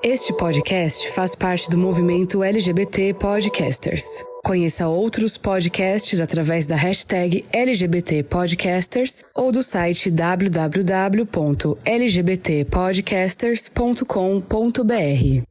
Este podcast faz parte do movimento LGBT Podcasters. Conheça outros podcasts através da hashtag LGBT Podcasters ou do site www.lgbtpodcasters.com.br.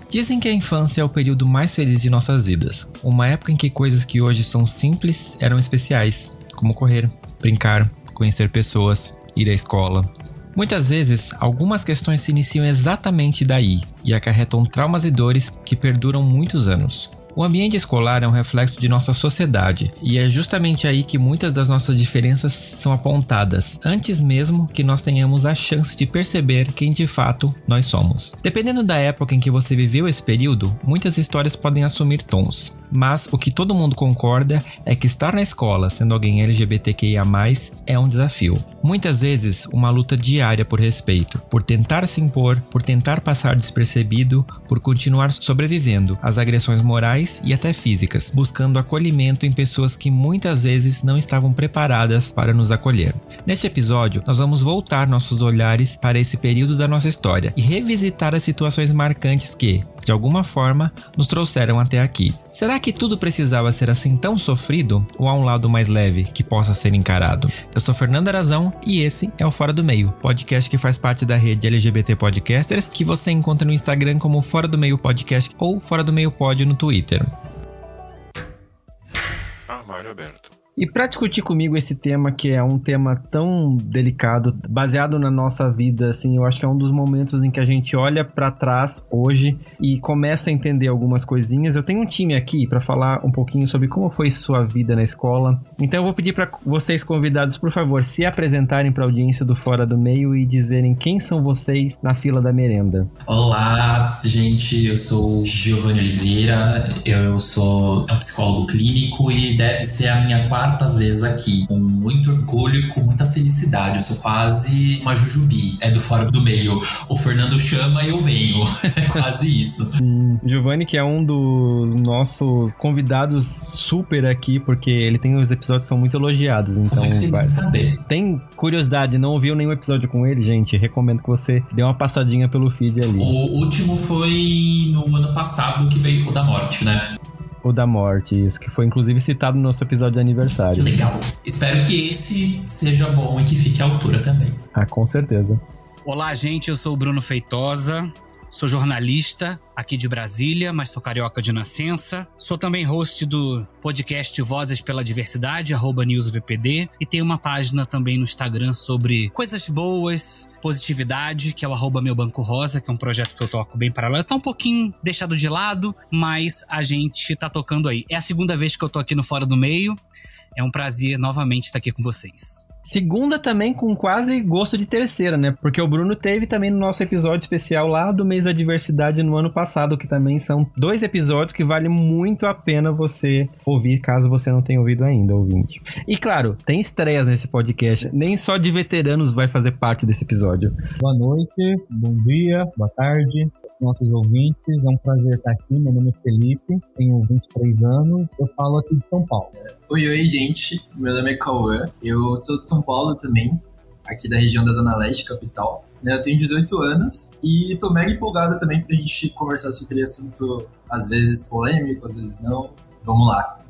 Dizem que a infância é o período mais feliz de nossas vidas. Uma época em que coisas que hoje são simples eram especiais, como correr, brincar, conhecer pessoas, ir à escola. Muitas vezes, algumas questões se iniciam exatamente daí e acarretam traumas e dores que perduram muitos anos. O ambiente escolar é um reflexo de nossa sociedade e é justamente aí que muitas das nossas diferenças são apontadas, antes mesmo que nós tenhamos a chance de perceber quem de fato nós somos. Dependendo da época em que você viveu esse período, muitas histórias podem assumir tons. Mas o que todo mundo concorda é que estar na escola sendo alguém LGBTQIA+, é um desafio. Muitas vezes, uma luta diária por respeito, por tentar se impor, por tentar passar despercebido, por continuar sobrevivendo às agressões morais e até físicas, buscando acolhimento em pessoas que muitas vezes não estavam preparadas para nos acolher. Neste episódio, nós vamos voltar nossos olhares para esse período da nossa história e revisitar as situações marcantes que, de alguma forma, nos trouxeram até aqui. Será que tudo precisava ser assim tão sofrido ou há um lado mais leve que possa ser encarado? Eu sou Fernando Arazão e esse é o Fora do Meio, podcast que faz parte da rede LGBT Podcasters, que você encontra no Instagram como Fora do Meio Podcast ou Fora do Meio Pod no Twitter. Armário aberto. E para discutir comigo esse tema, que é um tema tão delicado, baseado na nossa vida, assim, eu acho que é um dos momentos em que a gente olha para trás hoje e começa a entender algumas coisinhas. Eu tenho um time aqui para falar um pouquinho sobre como foi sua vida na escola. Então eu vou pedir para vocês convidados, por favor, se apresentarem para a audiência do Fora do Meio e dizerem quem são vocês na fila da merenda. Olá, gente, eu sou Giovanni Oliveira, eu sou um psicólogo clínico e deve ser a minha quarta vez aqui, com muito orgulho e com muita felicidade. Eu sou quase uma Jujubi, é do Fora do Meio. O Fernando chama e eu venho. É quase isso. Giovanni, que é um dos nossos convidados super aqui, porque ele tem os episódios que são muito elogiados. Então, muito feliz de saber. Tem curiosidade, não ouviu nenhum episódio com ele, gente? Recomendo que você dê uma passadinha pelo feed ali. O último foi no ano passado, que veio o da morte, né? O da morte, isso, que foi inclusive citado no nosso episódio de aniversário. Que legal. Espero que esse seja bom e que fique à altura também. Ah, com certeza. Olá, gente, eu sou o Bruno Feitosa, sou jornalista aqui de Brasília, mas sou carioca de nascença. Sou também host do podcast Vozes pela Diversidade, @newsvpd, e tenho uma página também no Instagram sobre coisas boas, positividade, que é o @meubanco-rosa, que é um projeto que eu toco bem paralelo. Tá um pouquinho deixado de lado, mas a gente tá tocando aí. É a segunda vez que eu tô aqui no Fora do Meio. É um prazer novamente estar aqui com vocês. Segunda também com quase gosto de terceira, né? Porque o Bruno teve também no nosso episódio especial lá do mês da diversidade no ano passado, que também são 2 episódios que vale muito a pena você ouvir, caso você não tenha ouvido ainda, ouvinte. E claro, tem estreias nesse podcast. Nem só de veteranos vai fazer parte desse episódio. Boa noite, bom dia, boa tarde, nossos ouvintes. É um prazer estar aqui. Meu nome é Felipe, tenho 23 anos, eu falo aqui de São Paulo. Oi, gente. Meu nome é Cauã. Eu sou de São Paulo também, aqui da região da Zona Leste, capital. Eu tenho 18 anos e tô mega empolgado também pra gente conversar sobre assunto, às vezes polêmico, às vezes não. Vamos lá.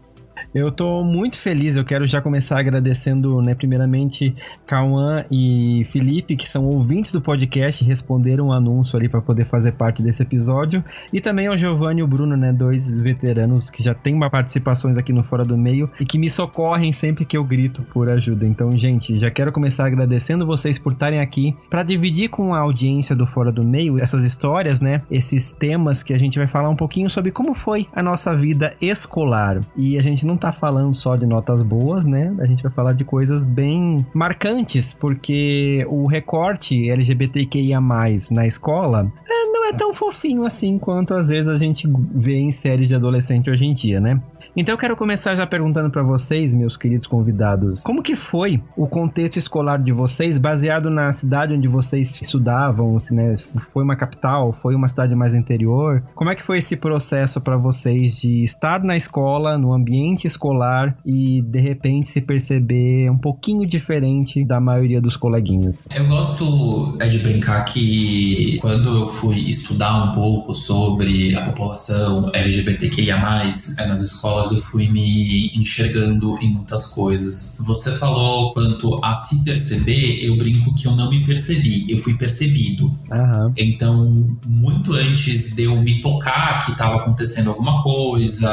Eu tô muito feliz, eu quero já começar agradecendo, né, primeiramente Cauã e Felipe, que são ouvintes do podcast, responderam um anúncio ali para poder fazer parte desse episódio, e também ao Giovanni e o Bruno, né, 2 veteranos que já têm participações aqui no Fora do Meio e que me socorrem sempre que eu grito por ajuda. Então, gente, já quero começar agradecendo vocês por estarem aqui para dividir com a audiência do Fora do Meio essas histórias, né, esses temas que a gente vai falar um pouquinho sobre como foi a nossa vida escolar. E a gente não tá falando só de notas boas, né? A gente vai falar de coisas bem marcantes, porque o recorte LGBTQIA+, na escola não não é tão fofinho assim quanto às vezes a gente vê em séries de adolescente hoje em dia, né? Então eu quero começar já perguntando pra vocês, meus queridos convidados, como que foi o contexto escolar de vocês, baseado na cidade onde vocês estudavam, assim, né? Foi uma capital, foi uma cidade mais interior? Como é que foi esse processo pra vocês de estar na escola, no ambiente escolar e de repente se perceber um pouquinho diferente da maioria dos coleguinhas? Eu gosto de brincar que quando eu fui estudar um pouco sobre a população LGBTQIA+, nas escolas, eu fui me enxergando em muitas coisas. Você falou quanto a se perceber, eu brinco que eu não me percebi, eu fui percebido. Aham. Então, muito antes de eu me tocar que estava acontecendo alguma coisa,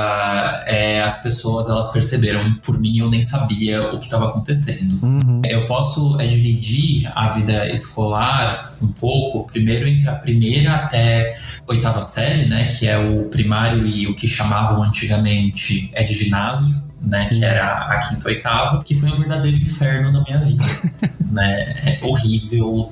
as pessoas, elas perceberam por mim, eu nem sabia o que estava acontecendo. Uhum. Eu posso dividir a vida escolar um pouco, primeiro entre a primeira até oitava série, né, que é o primário e o que chamavam antigamente de ginásio, né, que era a quinta e oitava, que foi um verdadeiro inferno na minha vida. Né? Horrível.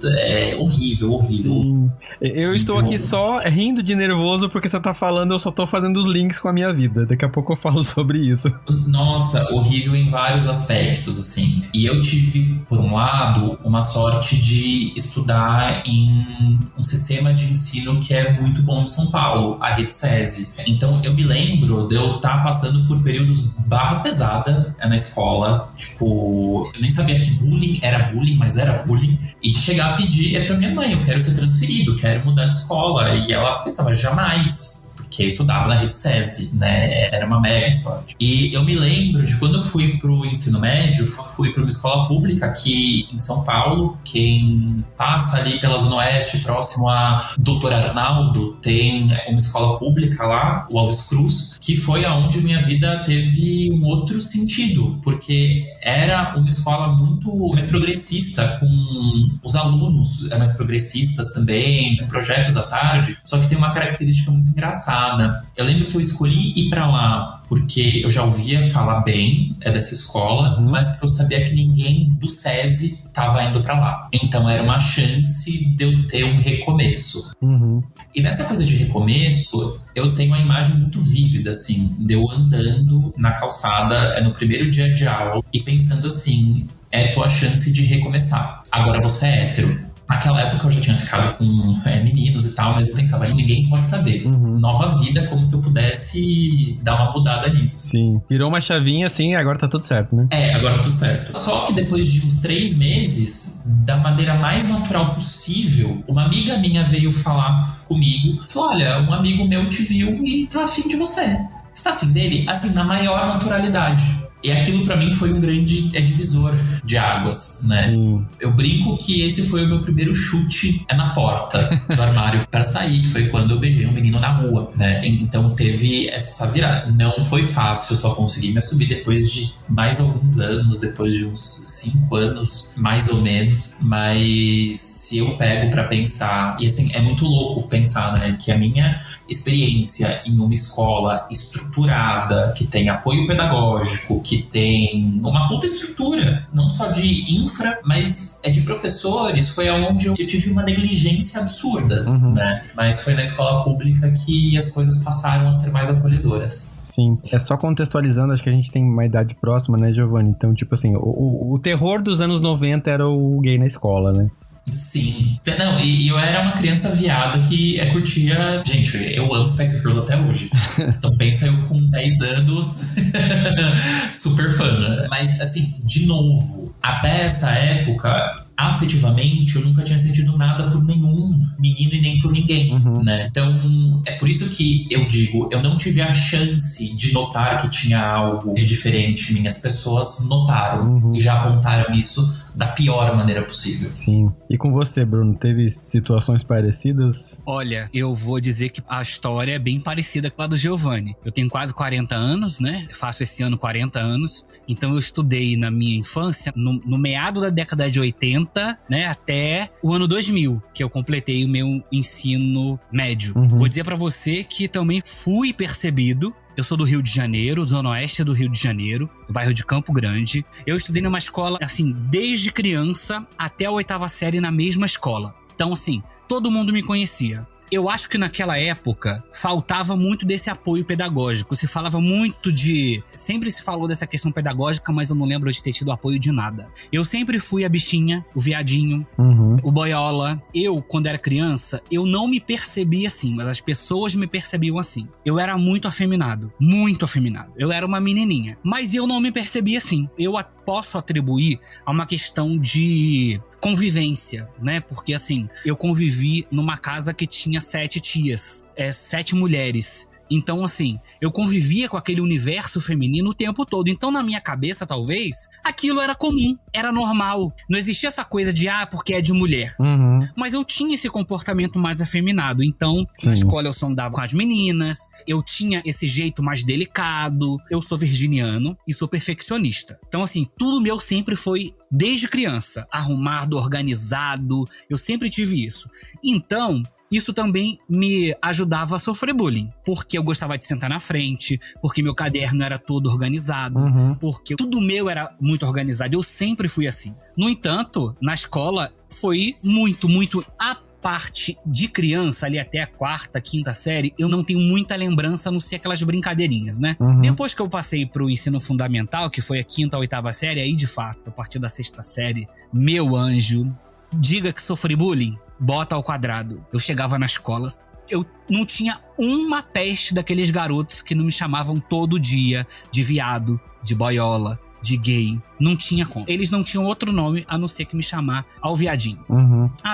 Sim. Eu estou aqui só rindo de nervoso porque você tá falando, eu só tô fazendo os links com a minha vida. Daqui a pouco eu falo sobre isso. Nossa, horrível em vários aspectos, assim. E eu tive, por um lado, uma sorte de estudar em um sistema de ensino que é muito bom em São Paulo, a Rede SESI. Então, eu me lembro de eu estar passando por períodos barra pesada na escola. Tipo, eu nem sabia que bullying era bullying, mas era bullying. E de chegar a pedir pra minha mãe, eu quero ser transferido, quero mudar de escola. E ela pensava, jamais. Porque eu estudava na Rede SESI, né? Era uma mega sorte. E eu me lembro de quando eu fui pro ensino médio, fui para uma escola pública aqui em São Paulo. Quem passa ali pela Zona Oeste, próximo a Doutor Arnaldo, tem uma escola pública lá, o Alves Cruz, que foi aonde minha vida teve um outro sentido, porque era uma escola muito mais progressista, com os alunos mais progressistas também, com projetos à tarde, só que tem uma característica muito engraçada. Eu lembro que eu escolhi ir pra lá porque eu já ouvia falar bem dessa escola, mas porque eu sabia que ninguém do SESI estava indo pra lá. Então era uma chance de eu ter um recomeço. E nessa coisa de recomeço, eu tenho uma imagem muito vívida, assim, de eu andando na calçada no primeiro dia de aula e pensando assim, é tua chance de recomeçar. Agora você é hétero. Naquela época eu já tinha ficado com meninos e tal, mas eu pensava, ninguém pode saber. Nova vida, como se eu pudesse dar uma mudada nisso. Sim, virou uma chavinha assim e agora tá tudo certo, né? Agora tá tudo certo. Só que depois de uns 3 meses, da maneira mais natural possível, uma amiga minha veio falar comigo, falou, olha, um amigo meu te viu e tá afim de você. Você tá afim dele? Assim, na maior naturalidade. E aquilo pra mim foi um grande divisor de águas, né? Eu brinco que esse foi o meu primeiro chute na porta do armário para sair, que foi quando eu beijei um menino na rua, né? Então teve essa virada. Não foi fácil, eu só consegui me assumir depois de mais alguns anos, depois de uns 5 anos, mais ou menos. Mas se eu pego pra pensar, e assim, é muito louco pensar, né? Que a minha experiência em uma escola estruturada, que tem apoio pedagógico, que tem uma puta estrutura, não só de infra, mas de professores, foi onde eu tive uma negligência absurda, né? Mas foi na escola pública que as coisas passaram a ser mais acolhedoras. Sim, só contextualizando, acho que a gente tem uma idade próxima, né, Giovanni? Então, tipo assim, o terror dos anos 90 era o gay na escola, né? Sim. Não, e eu era uma criança viada que curtia... Gente, eu amo Spice Girls até hoje. Então pensa eu com 10 anos super fã. Mas, assim, de novo, até essa época... afetivamente, eu nunca tinha sentido nada por nenhum menino e nem por ninguém, né? Então, é por isso que eu digo, eu não tive a chance de notar que tinha algo de diferente em mim. As pessoas notaram e já apontaram isso da pior maneira possível. Sim. E com você, Bruno, teve situações parecidas? Olha, eu vou dizer que a história é bem parecida com a do Giovanni. Eu tenho quase 40 anos, né? Faço esse ano 40 anos. Então eu estudei na minha infância, no meado da década de 80, né? Até o ano 2000, que eu completei o meu ensino médio. Vou dizer pra você que também fui percebido. Eu sou do Rio de Janeiro, zona oeste do Rio de Janeiro, do bairro de Campo Grande. Eu estudei numa escola, assim, desde criança até a 8ª série na mesma escola. Então, assim, todo mundo me conhecia. Eu acho que naquela época faltava muito desse apoio pedagógico. Se falava muito de... Sempre se falou dessa questão pedagógica, mas eu não lembro de ter tido apoio de nada. Eu sempre fui a bichinha, o viadinho, o boiola. Eu, quando era criança, eu não me percebia assim, mas as pessoas me percebiam assim. Eu era muito afeminado. Muito afeminado. Eu era uma menininha. Mas eu não me percebia assim. Eu posso atribuir a uma questão de convivência, né? Porque assim, eu convivi numa casa que tinha 7 tias, 7 mulheres. Então, assim, eu convivia com aquele universo feminino o tempo todo. Então, na minha cabeça, talvez, aquilo era comum, era normal. Não existia essa coisa de, porque é de mulher. Mas eu tinha esse comportamento mais afeminado. Então, na escola eu só andava com as meninas, eu tinha esse jeito mais delicado. Eu sou virginiano e sou perfeccionista. Então, assim, tudo meu sempre foi, desde criança, arrumado, organizado. Eu sempre tive isso. Então... Isso também me ajudava a sofrer bullying. Porque eu gostava de sentar na frente, porque meu caderno era todo organizado, porque tudo meu era muito organizado. Eu sempre fui assim. No entanto, na escola foi muito, muito... A parte de criança, ali até a 4ª, 5ª série, eu não tenho muita lembrança, a não ser aquelas brincadeirinhas, né? Depois que eu passei pro ensino fundamental, que foi a 5ª, 8ª série, aí de fato, a partir da 6ª série, meu anjo, diga que sofri bullying. Bota ao quadrado. Eu chegava na escola, eu não tinha uma peste daqueles garotos que não me chamavam todo dia de viado, de boiola, de gay. Não tinha como. Eles não tinham outro nome a não ser que me chamar ao viadinho.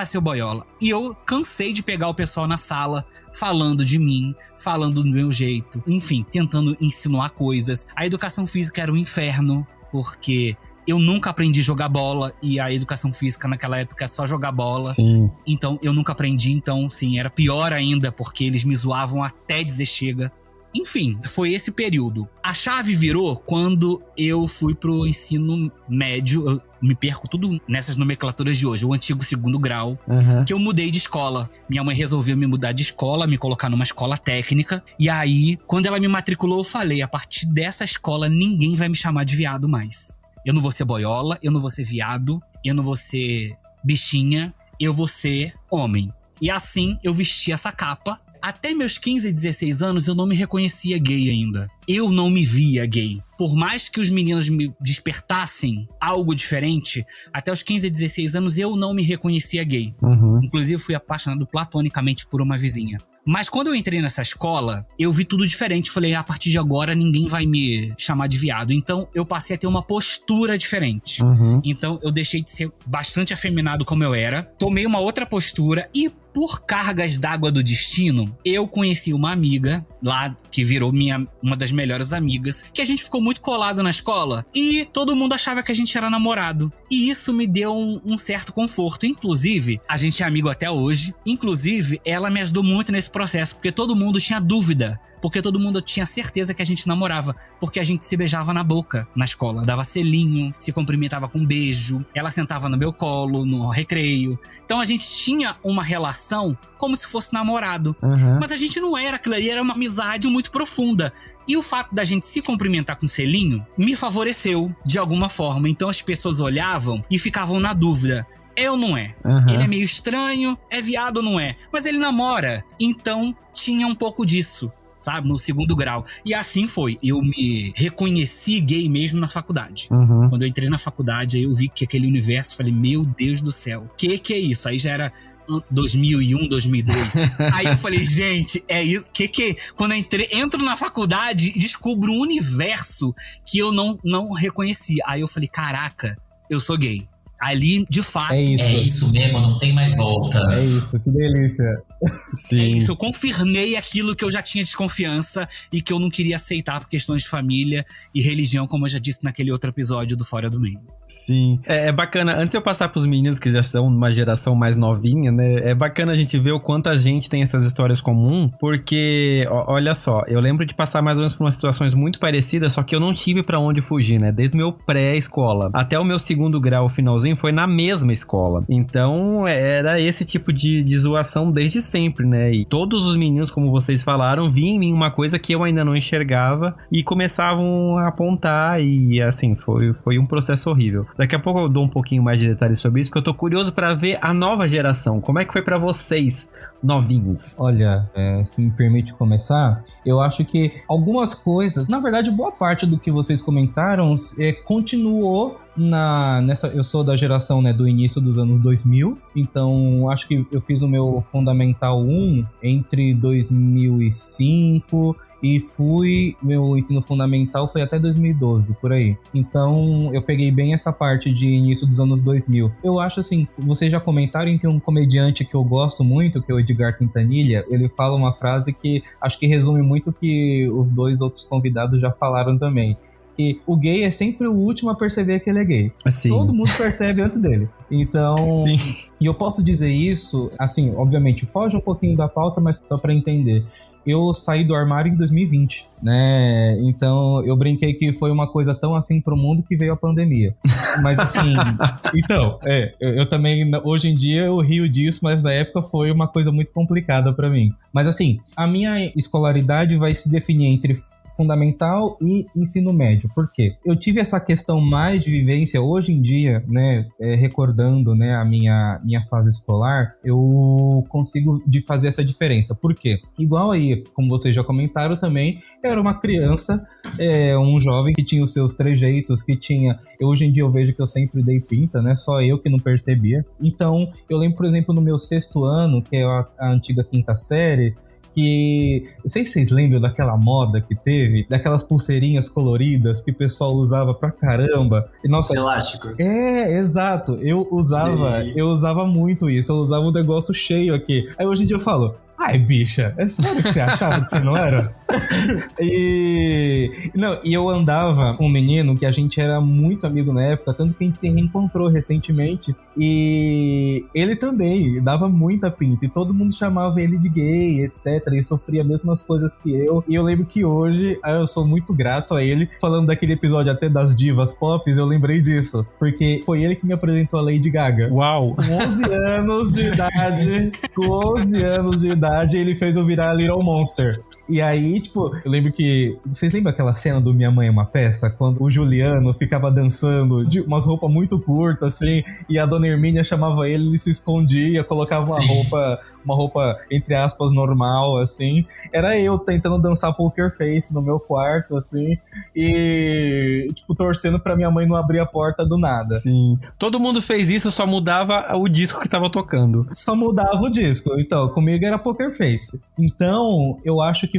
Seu boiola. E eu cansei de pegar o pessoal na sala falando de mim, falando do meu jeito, enfim, tentando insinuar coisas. A educação física era um inferno, porque... Eu nunca aprendi a jogar bola e a educação física naquela época é só jogar bola. Então eu nunca aprendi, então sim, era pior ainda porque eles me zoavam até dizer chega. Enfim, foi esse período. A chave virou quando eu fui pro ensino médio. Eu me perco tudo nessas nomenclaturas de hoje. O antigo 2º grau, que eu mudei de escola. Minha mãe resolveu me mudar de escola, me colocar numa escola técnica. E aí, quando ela me matriculou, eu falei, a partir dessa escola, ninguém vai me chamar de viado mais. Eu não vou ser boiola, eu não vou ser viado, eu não vou ser bichinha, eu vou ser homem. E assim eu vesti essa capa. Até meus 15, 16 anos eu não me reconhecia gay ainda. Eu não me via gay. Por mais que os meninos me despertassem algo diferente, até os 15, 16 anos eu não me reconhecia gay. Inclusive fui apaixonado platonicamente por uma vizinha. Mas quando eu entrei nessa escola, eu vi tudo diferente. Falei, a partir de agora ninguém vai me chamar de viado. Então eu passei a ter uma postura diferente. Então eu deixei de ser bastante afeminado como eu era. Tomei uma outra postura e por cargas d'água do destino, eu conheci uma amiga lá, que virou uma das melhores amigas, que a gente ficou muito colado na escola e todo mundo achava que a gente era namorado. E isso me deu um certo conforto. Inclusive, a gente é amigo até hoje. Inclusive, ela me ajudou muito nesse processo, porque todo mundo tinha dúvida. Porque todo mundo tinha certeza que a gente namorava. Porque a gente se beijava na boca na escola. Dava selinho, se cumprimentava com um beijo. Ela sentava no meu colo, no recreio. Então a gente tinha uma relação como se fosse namorado. Mas a gente não era, aquilo ali era uma amizade muito profunda. E o fato da gente se cumprimentar com selinho me favoreceu de alguma forma. Então as pessoas olhavam e ficavam na dúvida. É ou não é? Ele é meio estranho, é viado ou não é? Mas ele namora. Então tinha um pouco disso. Sabe, no 2º grau. E assim foi. Eu me reconheci gay mesmo na faculdade. Quando eu entrei na faculdade, aí eu vi que aquele universo, falei, meu Deus do céu, que é isso? Aí já era 2001, 2002. Aí eu falei, gente, é isso. Quando eu entro na faculdade, descubro um universo que eu não reconhecia. Aí eu falei, caraca, eu sou gay. Ali, de fato... É isso mesmo, não tem mais volta. É isso, que delícia. Sim. É isso, eu confirmei aquilo que eu já tinha desconfiança e que eu não queria aceitar por questões de família e religião, como eu já disse naquele outro episódio do Fora do Meio. Sim, é bacana. Antes de eu passar pros meninos que já são uma geração mais novinha, né? É bacana a gente ver o quanto a gente tem essas histórias comuns, porque, olha só, eu lembro de passar mais ou menos por umas situações muito parecidas, só que eu não tive pra onde fugir, né? Desde meu pré-escola até o meu 2º grau, finalzinho, foi na mesma escola. Então, era esse tipo de zoação desde sempre, né? E todos os meninos, como vocês falaram, viam em mim uma coisa que eu ainda não enxergava e começavam a apontar e, assim, foi um processo horrível. médio. Daqui a pouco eu dou um pouquinho mais de detalhes sobre isso, porque eu tô curioso pra ver a nova geração. Como é que foi pra vocês, novinhos? Olha, se me permite começar, eu acho que algumas coisas, na verdade, boa parte do que vocês comentaram continuou eu sou da geração, né, do início dos anos 2000, então acho que eu fiz o meu Fundamental 1 entre 2005 e meu ensino fundamental foi até 2012, por aí. Então eu peguei bem essa parte de início dos anos 2000. Eu acho assim, vocês já comentaram, tem um comediante que eu gosto muito, que é o Edgar Quintanilha, ele fala uma frase que acho que resume muito o que os dois outros convidados já falaram também. Que o gay é sempre o último a perceber que ele é gay. Assim. Todo mundo percebe antes dele. Então, e eu posso dizer isso, assim, obviamente, foge um pouquinho da pauta, mas só pra entender. Eu saí do armário em 2020, né? Então, eu brinquei que foi uma coisa tão assim pro mundo que veio a pandemia. Mas assim, então, eu também, hoje em dia eu rio disso, mas na época foi uma coisa muito complicada pra mim. Mas assim, a minha escolaridade vai se definir entre fundamental e ensino médio. Por quê? Eu tive essa questão mais de vivência hoje em dia, né, recordando, né, a minha fase escolar, eu consigo fazer essa diferença. Por quê? Igual aí, como vocês já comentaram também, eu era uma criança, um jovem que tinha os seus trejeitos, hoje em dia eu vejo que eu sempre dei pinta, né, só eu que não percebia. Então, eu lembro, por exemplo, no meu 6º ano, que é a antiga 5ª série, que, não sei se vocês lembram daquela moda que teve, daquelas pulseirinhas coloridas que o pessoal usava pra caramba. E, nossa, elástico. Exato. Eu usava muito isso, eu usava um negócio cheio aqui. Aí hoje em dia eu falo, ai, bicha, é sério que você achava que você não era? E eu andava com um menino que a gente era muito amigo na época, tanto que a gente se reencontrou recentemente, e ele também dava muita pinta, e todo mundo chamava ele de gay, etc, e sofria as mesmas coisas que eu, e eu lembro que hoje eu sou muito grato a ele, falando daquele episódio até das divas pop, eu lembrei disso, porque foi ele que me apresentou a Lady Gaga. Uau! Com 11 anos de idade, ele fez eu virar Little Monster. E aí, tipo, eu lembro que... Vocês lembram aquela cena do Minha Mãe é uma Peça? Quando o Juliano ficava dançando de umas roupas muito curtas, assim, e a Dona Hermínia chamava ele se escondia, colocava uma roupa, entre aspas, normal, assim. Era eu tentando dançar Poker Face no meu quarto, assim, e, tipo, torcendo pra minha mãe não abrir a porta do nada. Sim. Todo mundo fez isso, só mudava o disco que tava tocando. Só mudava o disco. Então, comigo era Poker Face. Então, eu acho que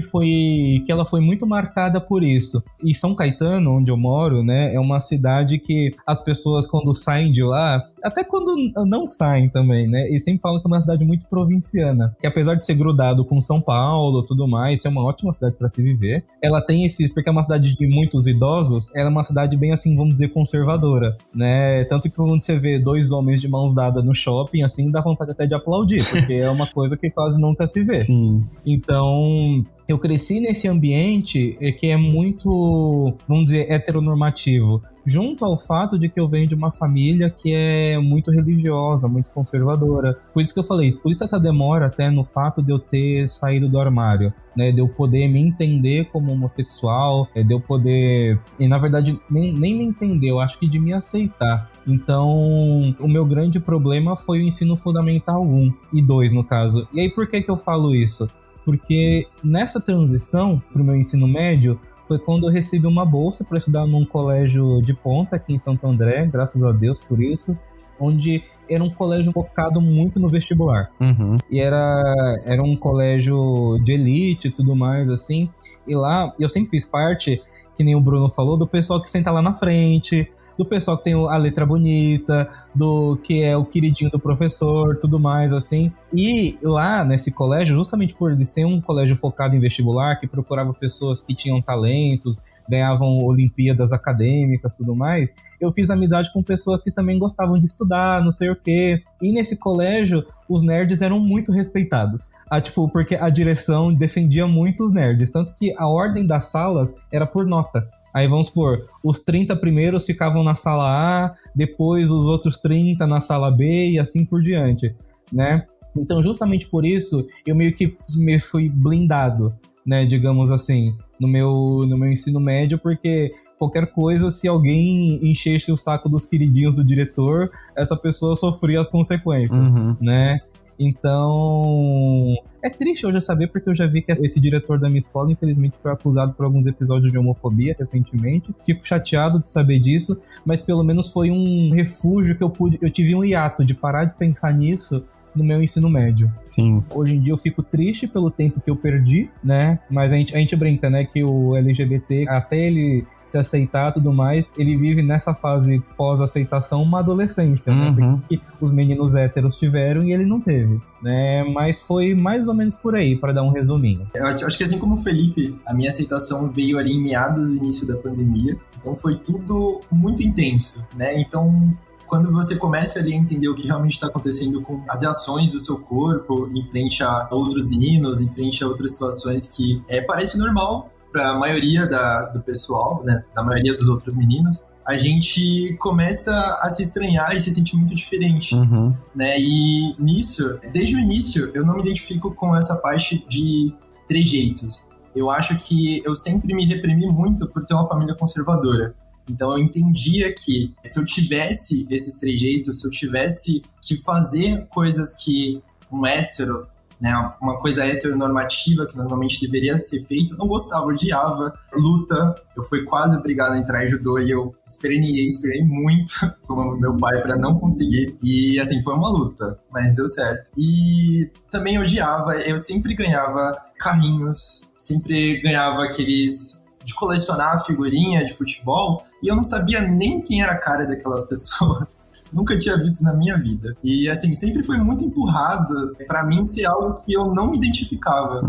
ela foi muito marcada por isso. E São Caetano, onde eu moro, né, é uma cidade que as pessoas, quando saem de lá, até quando não saem também, né, eles sempre falam que é uma cidade muito provinciana, que apesar de ser grudado com São Paulo e tudo mais, é uma ótima cidade para se viver. Ela tem porque é uma cidade de muitos idosos, ela é uma cidade bem assim, vamos dizer, conservadora, né, tanto que quando você vê 2 homens de mãos dadas no shopping, assim, dá vontade até de aplaudir, porque é uma coisa que quase nunca se vê. Sim. Então, eu cresci nesse ambiente que é muito, vamos dizer, heteronormativo, junto ao fato de que eu venho de uma família que é muito religiosa, muito conservadora. Por isso que eu falei, por isso essa demora até no fato de eu ter saído do armário, né, de eu poder me entender como homossexual, de eu poder, e na verdade nem me entender, eu acho que de me aceitar. Então, o meu grande problema foi o ensino fundamental 1 e 2 no caso. E aí por que eu falo isso? Porque nessa transição para o meu ensino médio foi quando eu recebi uma bolsa para estudar num colégio de ponta aqui em Santo André, graças a Deus por isso, onde era um colégio focado muito no vestibular. Uhum. E era um colégio de elite e tudo mais, assim. E lá eu sempre fiz parte, que nem o Bruno falou, do pessoal que senta lá na frente, do pessoal que tem a letra bonita, do que é o queridinho do professor, tudo mais, assim. E lá nesse colégio, justamente por ele ser um colégio focado em vestibular, que procurava pessoas que tinham talentos, ganhavam Olimpíadas acadêmicas, tudo mais, eu fiz amizade com pessoas que também gostavam de estudar, não sei o quê. E nesse colégio, os nerds eram muito respeitados. Porque a direção defendia muito os nerds, tanto que a ordem das salas era por nota. Aí vamos supor, os 30 primeiros ficavam na sala A, depois os outros 30 na sala B e assim por diante, né? Então, justamente por isso, eu meio que me fui blindado, né, digamos assim. no meu ensino médio, porque qualquer coisa, se alguém enchesse o saco dos queridinhos do diretor, essa pessoa sofria as consequências, né? Então, é triste hoje saber, porque eu já vi que esse diretor da minha escola, infelizmente, foi acusado por alguns episódios de homofobia recentemente. Fico chateado de saber disso, mas pelo menos foi um refúgio que eu tive um hiato de parar de pensar nisso no meu ensino médio. Sim. Hoje em dia eu fico triste pelo tempo que eu perdi, né? Mas a gente brinca, né? Que o LGBT, até ele se aceitar e tudo mais, ele vive nessa fase pós-aceitação uma adolescência, né? Porque os meninos héteros tiveram e ele não teve, né? Mas foi mais ou menos por aí, para dar um resuminho. Eu acho que assim como o Felipe, a minha aceitação veio ali em meados do início da pandemia. Então foi tudo muito intenso, né? Então, quando você começa ali a entender o que realmente está acontecendo com as reações do seu corpo em frente a outros meninos, em frente a outras situações que parece normal para a maioria do pessoal, né, da maioria dos outros meninos, a gente começa a se estranhar e se sentir muito diferente, né? E nisso, desde o início, eu não me identifico com essa parte de trejeitos. Eu acho que eu sempre me reprimi muito por ter uma família conservadora. Então eu entendia que se eu tivesse esses trejeitos, se eu tivesse que fazer coisas que um hétero, né, uma coisa heteronormativa que normalmente deveria ser feito, eu não gostava, eu odiava luta. Eu fui quase obrigado a entrar em judô e eu esperei muito como meu pai para não conseguir. E assim, foi uma luta, mas deu certo. E também odiava, eu sempre ganhava carrinhos, sempre ganhava aqueles de colecionar figurinha de futebol, e eu não sabia nem quem era a cara daquelas pessoas. Nunca tinha visto na minha vida. E assim, sempre foi muito empurrado pra mim ser algo que eu não me identificava.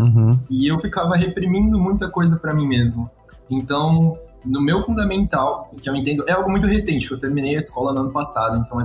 E eu ficava reprimindo muita coisa pra mim mesmo. Então, no meu fundamental, que eu entendo, é algo muito recente, eu terminei a escola no ano passado, então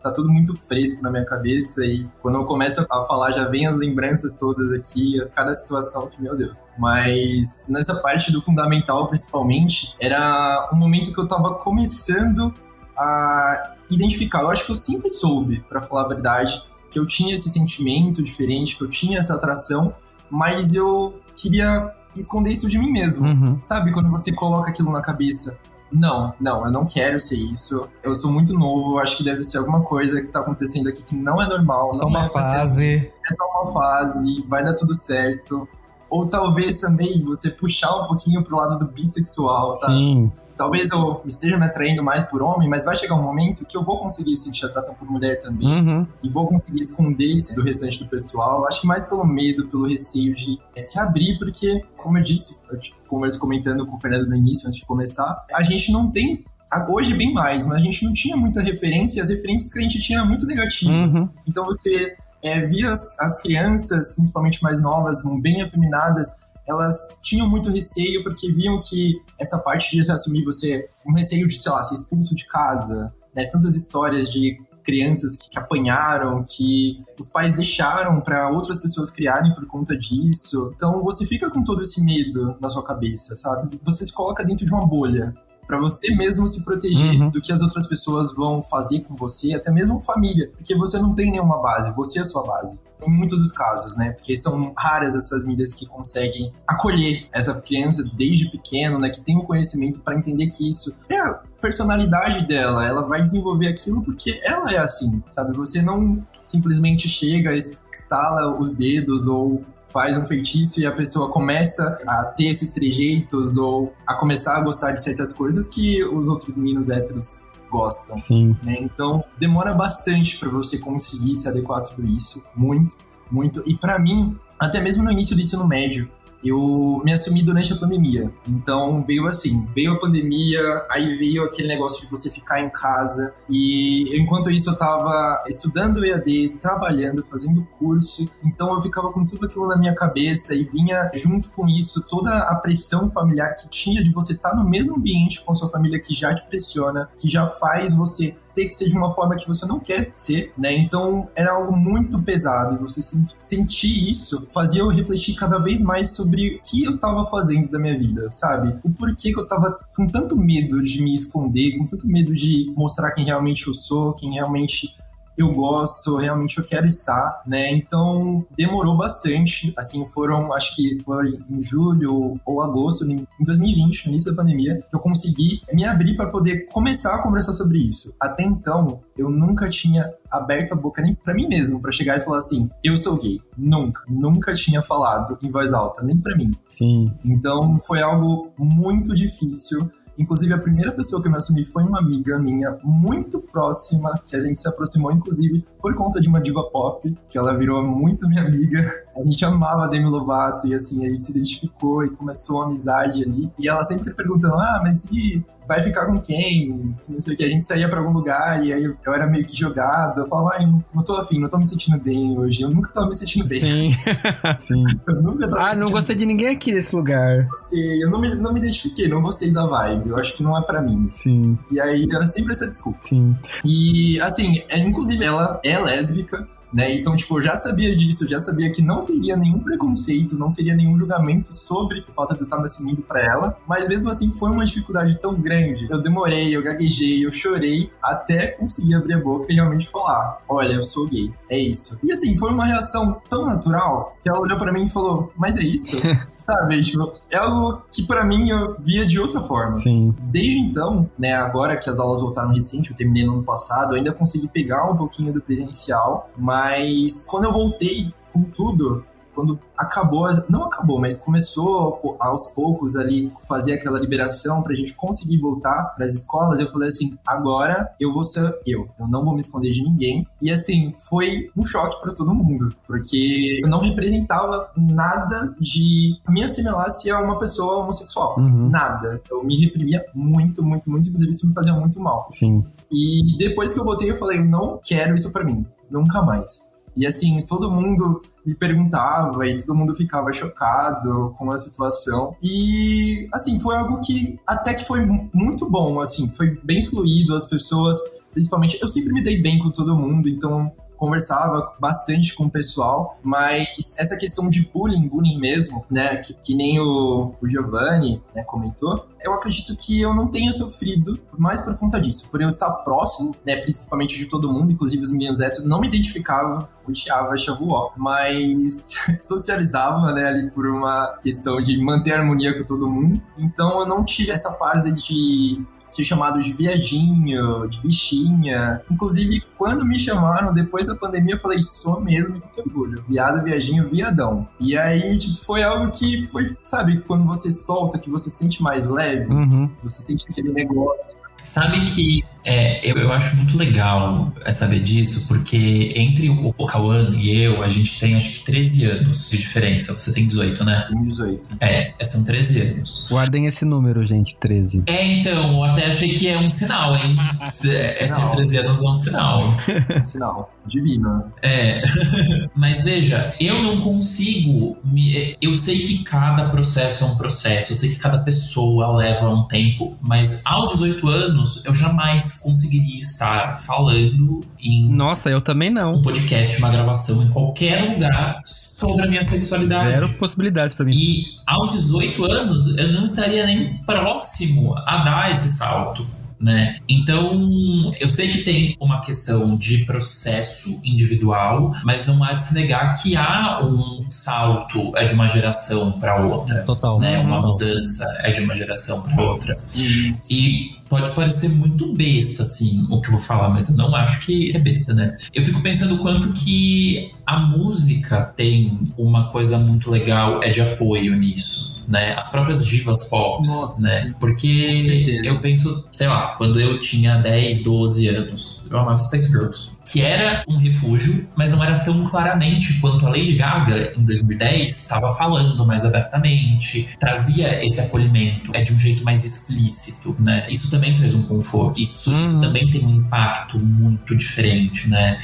tá tudo muito fresco na minha cabeça, e quando eu começo a falar já vem as lembranças todas aqui, cada situação que, meu Deus. Mas nessa parte do fundamental, principalmente, era um momento que eu tava começando a identificar. Eu acho que eu sempre soube, pra falar a verdade, que eu tinha esse sentimento diferente, que eu tinha essa atração, mas eu queria esconder isso de mim mesmo. Sabe, quando você coloca aquilo na cabeça? Não, eu não quero ser isso. Eu sou muito novo, acho que deve ser alguma coisa que tá acontecendo aqui que não é normal. Só uma fase. É só uma fase, vai dar tudo certo. Ou talvez também você puxar um pouquinho pro lado do bissexual, sabe? Sim. Talvez eu esteja me atraindo mais por homem, mas vai chegar um momento que eu vou conseguir sentir atração por mulher também. E vou conseguir esconder isso do restante do pessoal. Acho que mais pelo medo, pelo receio de se abrir, porque, como eu disse, eu converso comentando com o Fernando no início, antes de começar, a gente não tem, hoje bem mais, mas a gente não tinha muita referência, e as referências que a gente tinha eram muito negativas. Então você via as crianças, principalmente mais novas, bem afeminadas, elas tinham muito receio porque viam que essa parte de se assumir você, um receio de, sei lá, ser expulso de casa, né? Tantas histórias de crianças que apanharam, que os pais deixaram para outras pessoas criarem por conta disso. Então você fica com todo esse medo na sua cabeça, sabe? Você se coloca dentro de uma bolha para você mesmo se proteger do que as outras pessoas vão fazer com você, até mesmo família, porque você não tem nenhuma base, você é a sua base. Em muitos dos casos, né? Porque são raras as famílias que conseguem acolher essa criança desde pequeno, né? Que tem o conhecimento para entender que isso é a personalidade dela, ela vai desenvolver aquilo porque ela é assim, sabe? Você não simplesmente chega, estala os dedos ou faz um feitiço e a pessoa começa a ter esses trejeitos ou a começar a gostar de certas coisas que os outros meninos héteros gostam. Sim. Né? Então, demora bastante para você conseguir se adequar a tudo isso. Muito, muito. E para mim, até mesmo no início do ensino médio, eu me assumi durante a pandemia. Então, veio a pandemia, aí veio aquele negócio de você ficar em casa. E enquanto isso, eu tava estudando EAD, trabalhando, fazendo curso. Então, eu ficava com tudo aquilo na minha cabeça e vinha junto com isso toda a pressão familiar que tinha de você estar no mesmo ambiente com a sua família que já te pressiona, que já faz você ter que ser de uma forma que você não quer ser, né? Então, era algo muito pesado. E você sentir isso fazia eu refletir cada vez mais sobre o que eu tava fazendo da minha vida, sabe? O porquê que eu tava com tanto medo de me esconder, com tanto medo de mostrar quem realmente eu sou, quem realmente eu gosto, realmente eu quero estar, né? Então demorou bastante, assim, acho que foi em julho ou agosto, em 2020, no início da pandemia, que eu consegui me abrir para poder começar a conversar sobre isso. Até então, eu nunca tinha aberto a boca nem pra mim mesmo, pra chegar e falar assim, eu sou gay. Nunca tinha falado em voz alta, nem pra mim. Sim. Então foi algo muito difícil. Inclusive, a primeira pessoa que eu me assumi foi uma amiga minha muito próxima, que a gente se aproximou, inclusive, por conta de uma diva pop, que ela virou muito minha amiga. A gente amava a Demi Lovato e, assim, a gente se identificou e começou uma amizade ali. E ela sempre perguntando, mas e vai ficar com quem? Não sei o que. A gente saía pra algum lugar e aí eu era meio que jogado. Eu falava, não tô afim, não tô me sentindo bem hoje. Eu nunca tava me sentindo bem. Sim, sim. Eu nunca tava me sentindo não gostei de ninguém aqui nesse lugar. Eu não me identifiquei, não gostei da vibe. Eu acho que não é pra mim. Sim. E aí era sempre essa desculpa. Sim. E, assim, inclusive ela é lésbica, né? Então, tipo, eu já sabia disso, eu já sabia que não teria nenhum preconceito, não teria nenhum julgamento sobre a falta de eu estar me assumindo pra ela. Mas mesmo assim, foi uma dificuldade tão grande. Eu demorei, eu gaguejei, eu chorei até conseguir abrir a boca e realmente falar: olha, eu sou gay, é isso. E assim, foi uma reação tão natural que ela olhou pra mim e falou: mas é isso? Sabe? Tipo, é algo que pra mim eu via de outra forma. Sim. Desde então, né, agora que as aulas voltaram recente, eu terminei no ano passado, eu ainda consegui pegar um pouquinho do presencial, mas quando eu voltei com tudo, quando não acabou, mas começou aos poucos ali fazer aquela liberação pra gente conseguir voltar pras escolas, eu falei assim, agora eu vou ser eu não vou me esconder de ninguém. E assim, foi um choque pra todo mundo, porque eu não representava nada de me assimilasse a uma pessoa homossexual. Nada. Eu me reprimia muito, inclusive isso me fazia muito mal. Sim. E depois que eu voltei, eu falei, eu não quero isso pra mim, nunca mais. E assim, todo mundo me perguntava e todo mundo ficava chocado com a situação. E assim, foi algo que até que foi muito bom, assim, foi bem fluido, as pessoas, principalmente, eu sempre me dei bem com todo mundo, então conversava bastante com o pessoal, mas essa questão de bullying mesmo, né, que nem o Giovanni, né, comentou, eu acredito que eu não tenha sofrido mais por conta disso, por eu estar próximo, né, principalmente de todo mundo, inclusive os meninos héteros, não me identificava, odiava, achava o ó, mas socializava, né, ali por uma questão de manter a harmonia com todo mundo, então eu não tive essa fase de ser chamado de viadinho, de bichinha. Inclusive, quando me chamaram depois da pandemia, eu falei, sou mesmo, com que orgulho. Viado, viadinho, viadão. E aí, tipo, foi algo que foi, sabe, quando você solta, que você sente mais leve, você sente aquele negócio. Sabe que eu acho muito legal saber disso, porque entre o Cauã e eu, a gente tem acho que 13 anos de diferença. Você tem 18, né? Tem 18. São 13 anos. Guardem esse número, gente, 13. Então, eu até achei que é um sinal, hein? Esses 13 anos é um sinal. Sinal. Divino. Mas veja, eu não consigo. Eu sei que cada processo é um processo, eu sei que cada pessoa leva um tempo, mas aos 18 anos eu jamais conseguiria estar falando em. Nossa, eu também não. Um podcast, uma gravação em qualquer lugar sobre a minha sexualidade. Zero possibilidades pra mim. E aos 18 anos eu não estaria nem próximo a dar esse salto, né? Então, eu sei que tem uma questão de processo individual, mas não há de se negar que há um salto de uma geração para outra. Total. Né? Uma mudança de uma geração para outra. Sim. E pode parecer muito besta, assim, o que eu vou falar, mas eu não acho que é besta, né? Eu fico pensando o quanto que a música tem uma coisa muito legal de apoio nisso, né? As próprias divas pop, né? Porque eu penso, sei lá, quando eu tinha 10, 12 anos, eu amava Spice Girls, que era um refúgio, mas não era tão claramente quanto a Lady Gaga, em 2010, estava falando mais abertamente, trazia esse acolhimento de um jeito mais explícito, né? Isso também traz um conforto, isso também tem um impacto muito diferente, né?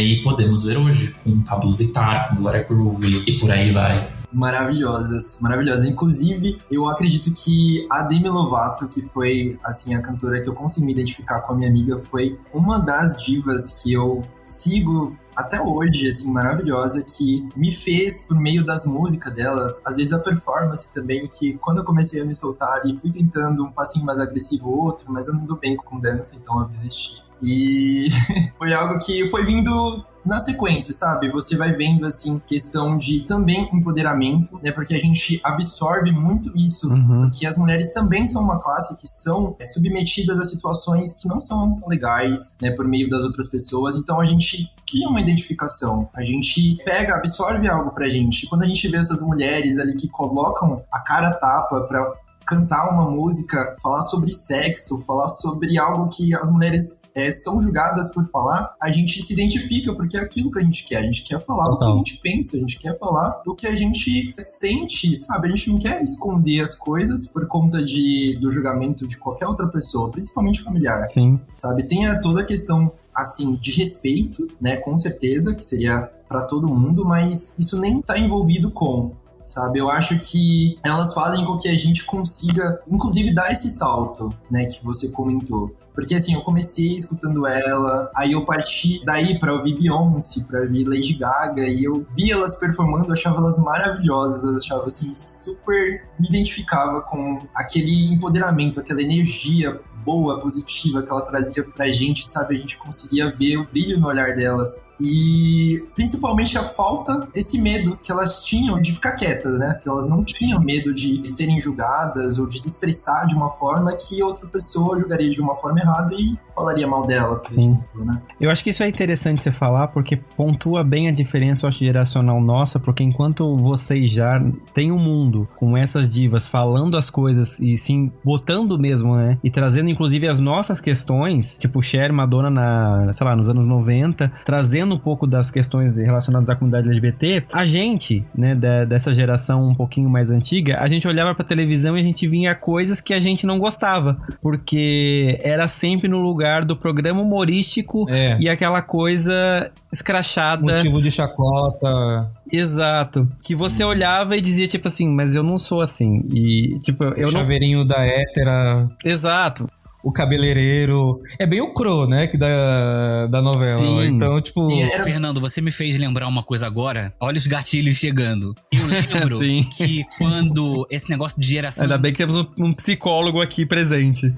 E podemos ver hoje com Pablo Vittar, com Glória Groove e por aí vai. Maravilhosas. Inclusive, eu acredito que a Demi Lovato, que foi, assim, a cantora que eu consegui me identificar com a minha amiga, foi uma das divas que eu sigo até hoje, assim, maravilhosa, que me fez, por meio das músicas delas, às vezes a performance também, que quando eu comecei a me soltar e fui tentando um passinho mais agressivo ou outro, mas eu não dou bem com dança, então eu desisti. E foi algo que foi vindo na sequência, sabe? Você vai vendo, assim, questão de também empoderamento, né? Porque a gente absorve muito isso, porque as mulheres também são uma classe que são submetidas a situações que não são legais, né? Por meio das outras pessoas. Então a gente cria uma identificação, a gente pega, absorve algo pra gente. Quando a gente vê essas mulheres ali que colocam a cara a tapa pra cantar uma música, falar sobre sexo, falar sobre algo que as mulheres são julgadas por falar, a gente se identifica, porque é aquilo que a gente quer falar o que a gente pensa, a gente quer falar o que a gente sente, sabe? A gente não quer esconder as coisas por conta do julgamento de qualquer outra pessoa, principalmente familiar. Sim. Sabe? Tem toda a questão, assim, de respeito, né? Com certeza, que seria pra todo mundo, mas isso nem tá envolvido com... Sabe, eu acho que elas fazem com que a gente consiga, inclusive, dar esse salto, né, que você comentou. Porque, assim, eu comecei escutando ela, aí eu parti daí pra ouvir Beyoncé, pra ouvir Lady Gaga, e eu vi elas performando, eu achava elas maravilhosas, eu achava, assim, super... me identificava com aquele empoderamento, aquela energia boa, positiva que ela trazia pra gente, sabe? A gente conseguia ver o brilho no olhar delas. E principalmente a falta desse medo que elas tinham de ficar quietas, né? Que elas não tinham medo de serem julgadas ou de se expressar de uma forma que outra pessoa julgaria de uma forma errada e falaria mal dela. Sim. Exemplo, né? Eu acho que isso é interessante você falar, porque pontua bem a diferença, eu acho, geracional nossa, porque enquanto vocês já têm um mundo com essas divas falando as coisas e sim, botando mesmo, né? E trazendo inclusive as nossas questões, tipo Cher, Madonna sei lá, nos anos 90, trazendo um pouco das questões relacionadas à comunidade LGBT, a gente, né, dessa geração um pouquinho mais antiga, a gente olhava pra televisão e a gente vinha coisas que a gente não gostava, porque era sempre no lugar do programa humorístico e aquela coisa escrachada. Motivo de chacota. Exato. Que você olhava e dizia, tipo assim, mas eu não sou assim. E, tipo, eu não... Chaveirinho da hétera. Exato. O cabeleireiro. É bem o Crow, né? Que da novela. Sim. Então, tipo... Fernando, você me fez lembrar uma coisa agora. Olha os gatilhos chegando. Eu lembro Sim. que quando esse negócio de geração... Ainda bem que temos um psicólogo aqui presente.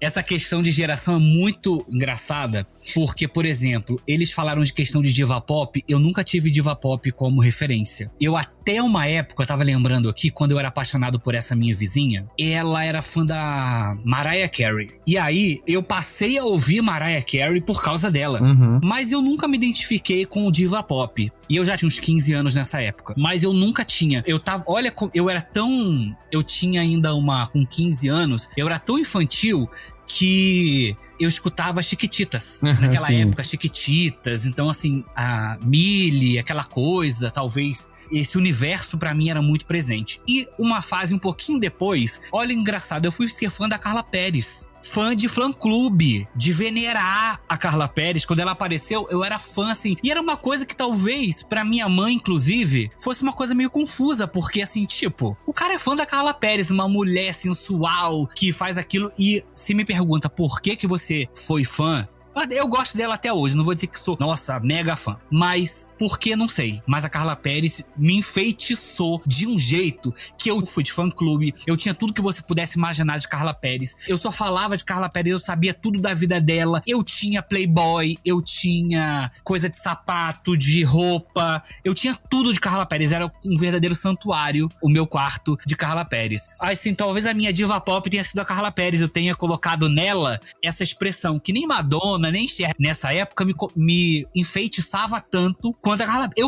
Essa questão de geração é muito engraçada, porque, por exemplo, eles falaram de questão de diva pop, eu nunca tive diva pop como referência. Eu até uma época, eu tava lembrando aqui, quando eu era apaixonado por essa minha vizinha, ela era fã da Mariah Carey. E aí, eu passei a ouvir Mariah Carey por causa dela. Mas eu nunca me identifiquei com o diva pop. E eu já tinha uns 15 anos nessa época. Mas eu nunca tinha. Eu era tão... Eu tinha ainda com 15 anos, eu era tão infantil que eu escutava Chiquititas. Naquela época, Chiquititas. Então, assim, a Millie, aquela coisa, talvez... Esse universo, pra mim, era muito presente. E uma fase um pouquinho depois... Olha, engraçado, eu fui ser fã da Carla Perez. Fã de fã-clube, de venerar a Carla Perez. Quando ela apareceu, eu era fã, assim. E era uma coisa que talvez, pra minha mãe, inclusive, fosse uma coisa meio confusa. Porque, assim, tipo, o cara é fã da Carla Perez, uma mulher sensual que faz aquilo. E se me pergunta por que você foi fã... Eu gosto dela até hoje, não vou dizer que sou, nossa, mega fã. Mas, por que, não sei. Mas a Carla Perez me enfeitiçou de um jeito que eu fui de fã-clube. Eu tinha tudo que você pudesse imaginar de Carla Perez. Eu só falava de Carla Perez, eu sabia tudo da vida dela. Eu tinha Playboy, eu tinha coisa de sapato, de roupa. Eu tinha tudo de Carla Perez. Era um verdadeiro santuário, o meu quarto de Carla Perez. Assim, talvez a minha diva pop tenha sido a Carla Perez. Eu tenha colocado nela essa expressão que nem Madonna, nem Cher, nessa época me enfeitiçava tanto quanto a Carla. Eu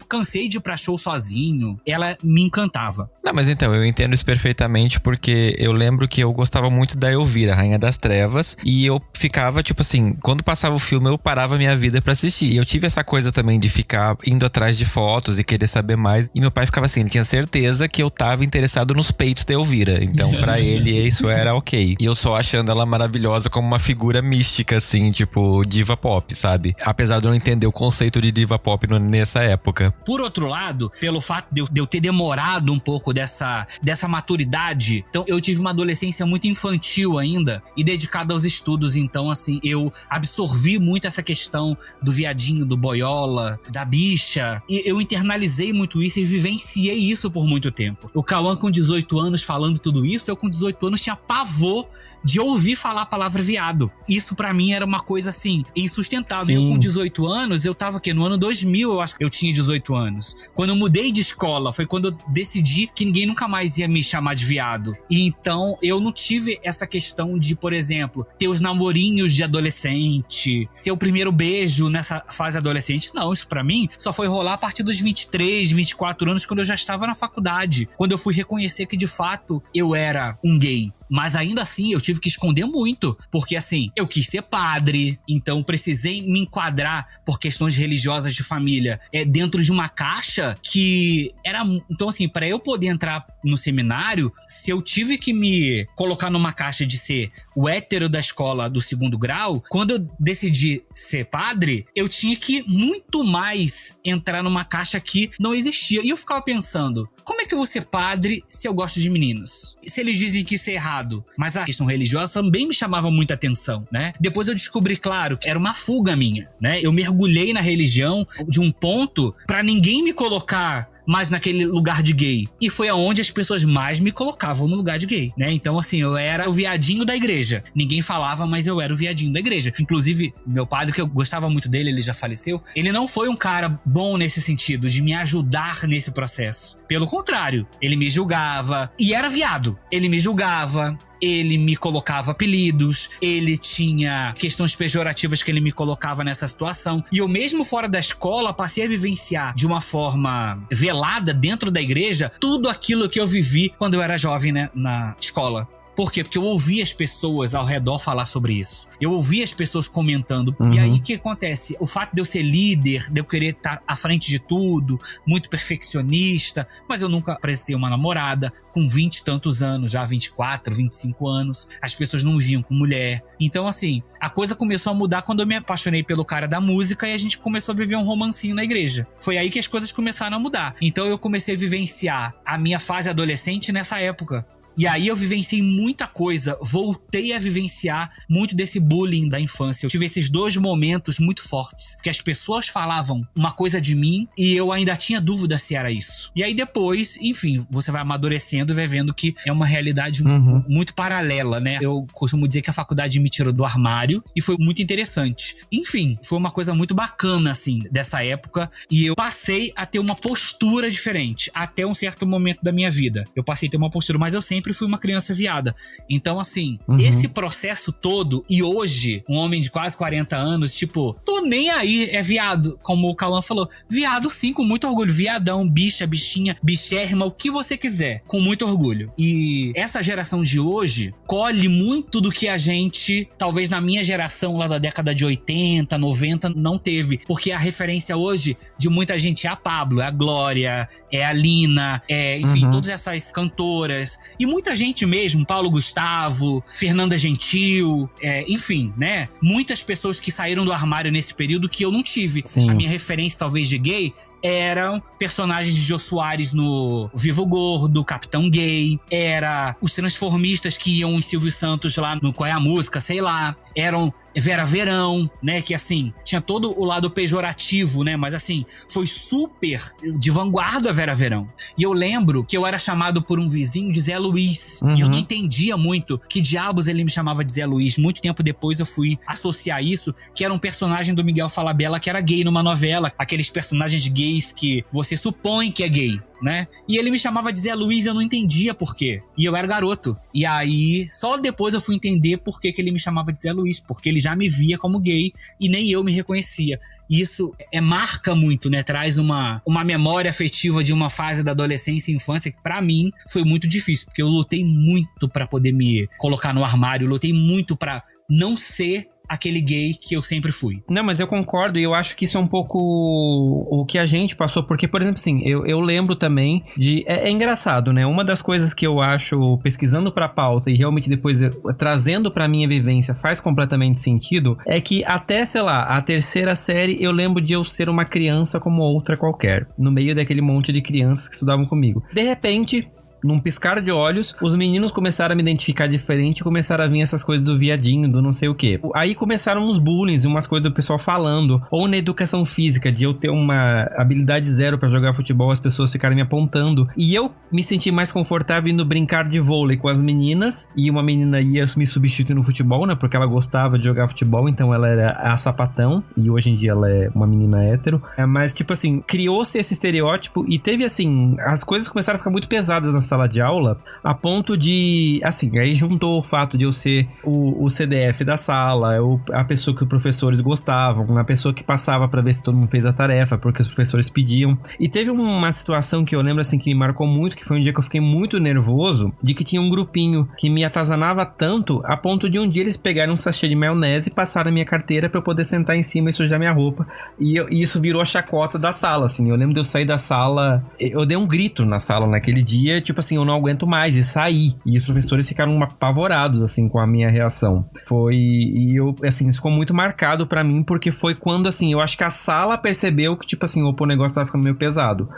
cansei de ir pra show sozinho. Ela me encantava. Não, mas então, eu entendo isso perfeitamente, porque eu lembro que eu gostava muito da Elvira, Rainha das Trevas, e eu ficava, tipo assim, quando passava o filme, eu parava a minha vida pra assistir. E eu tive essa coisa também de ficar indo atrás de fotos e querer saber mais. E meu pai ficava assim, ele tinha certeza que eu tava interessado nos peitos da Elvira. Então, pra ele, isso era ok. E eu só achando ela maravilhosa como uma figura mística, assim, tipo, diva pop, sabe? Apesar de eu não entender o conceito de diva pop nessa época. Por outro lado, pelo fato de eu ter demorado um pouco dessa maturidade. Então eu tive uma adolescência muito infantil ainda e dedicada aos estudos. Então assim, eu absorvi muito essa questão do viadinho, do boiola, da bicha. E eu internalizei muito isso e vivenciei isso por muito tempo. O Cauã com 18 anos falando tudo isso, eu com 18 anos tinha pavor de ouvir falar a palavra viado. Isso pra mim era uma coisa assim, insustentável. Sim. Eu com 18 anos, eu tava no ano 2000, eu acho que eu tinha 18 anos. Quando eu mudei de escola, foi quando eu decidi que ninguém nunca mais ia me chamar de viado. E então eu não tive essa questão de, por exemplo, ter os namorinhos de adolescente, ter o primeiro beijo nessa fase adolescente. Não, isso pra mim só foi rolar a partir dos 23, 24 anos, quando eu já estava na faculdade. Quando eu fui reconhecer que de fato eu era um gay. Mas ainda assim eu tive que esconder muito, porque assim, eu quis ser padre, então precisei me enquadrar por questões religiosas de família dentro de uma caixa que era... Então assim, para eu poder entrar no seminário, se eu tive que me colocar numa caixa de ser o hétero da escola do 2º grau, quando eu decidi ser padre, eu tinha que muito mais entrar numa caixa que não existia. E eu ficava pensando, como é que eu vou ser padre se eu gosto de meninos? Se eles dizem que isso é errado, mas a questão religiosa também me chamava muita atenção, né? Depois eu descobri, claro, que era uma fuga minha, né? Eu mergulhei na religião de um ponto pra ninguém me colocar mais naquele lugar de gay. E foi aonde as pessoas mais me colocavam no lugar de gay, né? Então, assim, eu era o viadinho da igreja. Ninguém falava, mas eu era o viadinho da igreja. Inclusive, meu padre, que eu gostava muito dele, ele já faleceu, ele não foi um cara bom nesse sentido, de me ajudar nesse processo. Pelo contrário, ele me julgava. E era viado. Ele me julgava. Ele me colocava apelidos, ele tinha questões pejorativas que ele me colocava nessa situação. E eu mesmo fora da escola passei a vivenciar de uma forma velada dentro da igreja tudo aquilo que eu vivi quando eu era jovem, né, na escola. Por quê? Porque eu ouvia as pessoas ao redor falar sobre isso. Eu ouvia as pessoas comentando. E aí o que acontece? O fato de eu ser líder, de eu querer estar à frente de tudo, muito perfeccionista, mas eu nunca apresentei uma namorada com 20 e tantos anos, já 24, 25 anos. As pessoas não me viam com mulher. Então assim, a coisa começou a mudar quando eu me apaixonei pelo cara da música e a gente começou a viver um romancinho na igreja. Foi aí que as coisas começaram a mudar. Então eu comecei a vivenciar a minha fase adolescente nessa época. E aí eu vivenciei muita coisa, voltei a vivenciar muito desse bullying da infância. Eu tive esses 2 momentos muito fortes, que as pessoas falavam uma coisa de mim e eu ainda tinha dúvida se era isso. E aí depois, enfim, você vai amadurecendo e vai vendo que é uma realidade muito paralela, né? Eu costumo dizer que a faculdade me tirou do armário e foi muito interessante. Enfim, foi uma coisa muito bacana, assim, dessa época, e eu passei a ter uma postura diferente até um certo momento da minha vida. Eu passei a ter uma postura, mas eu sempre fui uma criança viada. Então, assim, esse processo todo, e hoje, um homem de quase 40 anos, tipo, tô nem aí, é viado, como o Cauã falou. Viado, sim, com muito orgulho. Viadão, bicha, bichinha, bichérrima, o que você quiser, com muito orgulho. E essa geração de hoje colhe muito do que a gente, talvez na minha geração, lá da década de 80, 90, não teve. Porque a referência hoje de muita gente é a Pablo, é a Glória, é a Lina, enfim, todas essas cantoras. E muita gente mesmo, Paulo Gustavo, Fernanda Gentil, enfim, né? Muitas pessoas que saíram do armário nesse período que eu não tive. Sim. A minha referência, talvez, de gay eram personagens de Jô Soares no Vivo Gordo, Capitão Gay, era os transformistas que iam em Silvio Santos lá no Qual é a Música, sei lá, eram Vera Verão, né, que assim, tinha todo o lado pejorativo, né, mas assim, foi super de vanguarda a Vera Verão. E eu lembro que eu era chamado por um vizinho de Zé Luiz, e eu não entendia muito que diabos ele me chamava de Zé Luiz. Muito tempo depois eu fui associar isso, que era um personagem do Miguel Falabella que era gay numa novela, aqueles personagens gays que você supõe que é gay, né? E ele me chamava de Zé Luiz e eu não entendia por quê. E eu era garoto. E aí, só depois eu fui entender por que ele me chamava de Zé Luiz, porque ele já me via como gay e nem eu me reconhecia. Isso marca muito, né? Traz uma memória afetiva de uma fase da adolescência e infância que pra mim foi muito difícil, porque eu lutei muito pra poder me colocar no armário, lutei muito pra não ser aquele gay que eu sempre fui. Não, mas eu concordo e eu acho que isso é um pouco o que a gente passou, porque, por exemplo, assim, eu lembro também de... É engraçado, né? Uma das coisas que eu acho, pesquisando pra pauta e realmente depois trazendo pra minha vivência faz completamente sentido, é que até, sei lá, a 3ª série eu lembro de eu ser uma criança como outra qualquer, no meio daquele monte de crianças que estudavam comigo. De repente... num piscar de olhos, os meninos começaram a me identificar diferente e começaram a vir essas coisas do viadinho, do não sei o quê. Aí começaram uns bullying, umas coisas do pessoal falando. Ou na educação física, de eu ter uma habilidade zero pra jogar futebol, as pessoas ficaram me apontando. E eu me senti mais confortável indo brincar de vôlei com as meninas. E uma menina ia me substituir no futebol, né? Porque ela gostava de jogar futebol, então ela era a sapatão. E hoje em dia ela é uma menina hétero. Mas, tipo assim, criou-se esse estereótipo e teve, assim, as coisas começaram a ficar muito pesadas na sala de aula, a ponto de, assim, aí juntou o fato de eu ser o CDF da sala, a pessoa que os professores gostavam, a pessoa que passava pra ver se todo mundo fez a tarefa, porque os professores pediam. E teve uma situação que eu lembro, assim, que me marcou muito, que foi um dia que eu fiquei muito nervoso, de que tinha um grupinho que me atazanava tanto, a ponto de um dia eles pegaram um sachê de maionese e passaram a minha carteira pra eu poder sentar em cima e sujar minha roupa. E isso virou a chacota da sala, assim. Eu lembro de eu sair da sala, eu dei um grito na sala naquele dia, tipo assim, eu não aguento mais, e saí. E os professores ficaram apavorados, assim, com a minha reação. E eu, assim, isso ficou muito marcado pra mim, porque foi quando, assim, eu acho que a sala percebeu que, tipo assim, o negócio tava ficando meio pesado.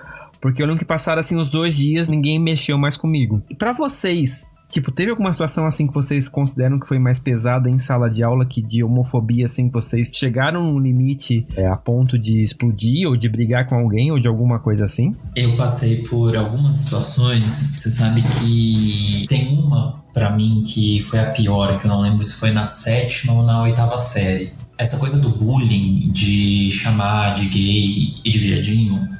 Porque eu lembro que passaram, assim, uns 2 dias, ninguém mexeu mais comigo. E pra vocês, tipo, teve alguma situação, assim, que vocês consideram que foi mais pesada em sala de aula, que de homofobia, assim, que vocês chegaram no limite a ponto de explodir, ou de brigar com alguém, ou de alguma coisa assim? Eu passei por algumas situações, você sabe que tem uma pra mim que foi a pior, que eu não lembro se foi na 7ª ou na 8ª série. Essa coisa do bullying, de chamar de gay e de viadinho,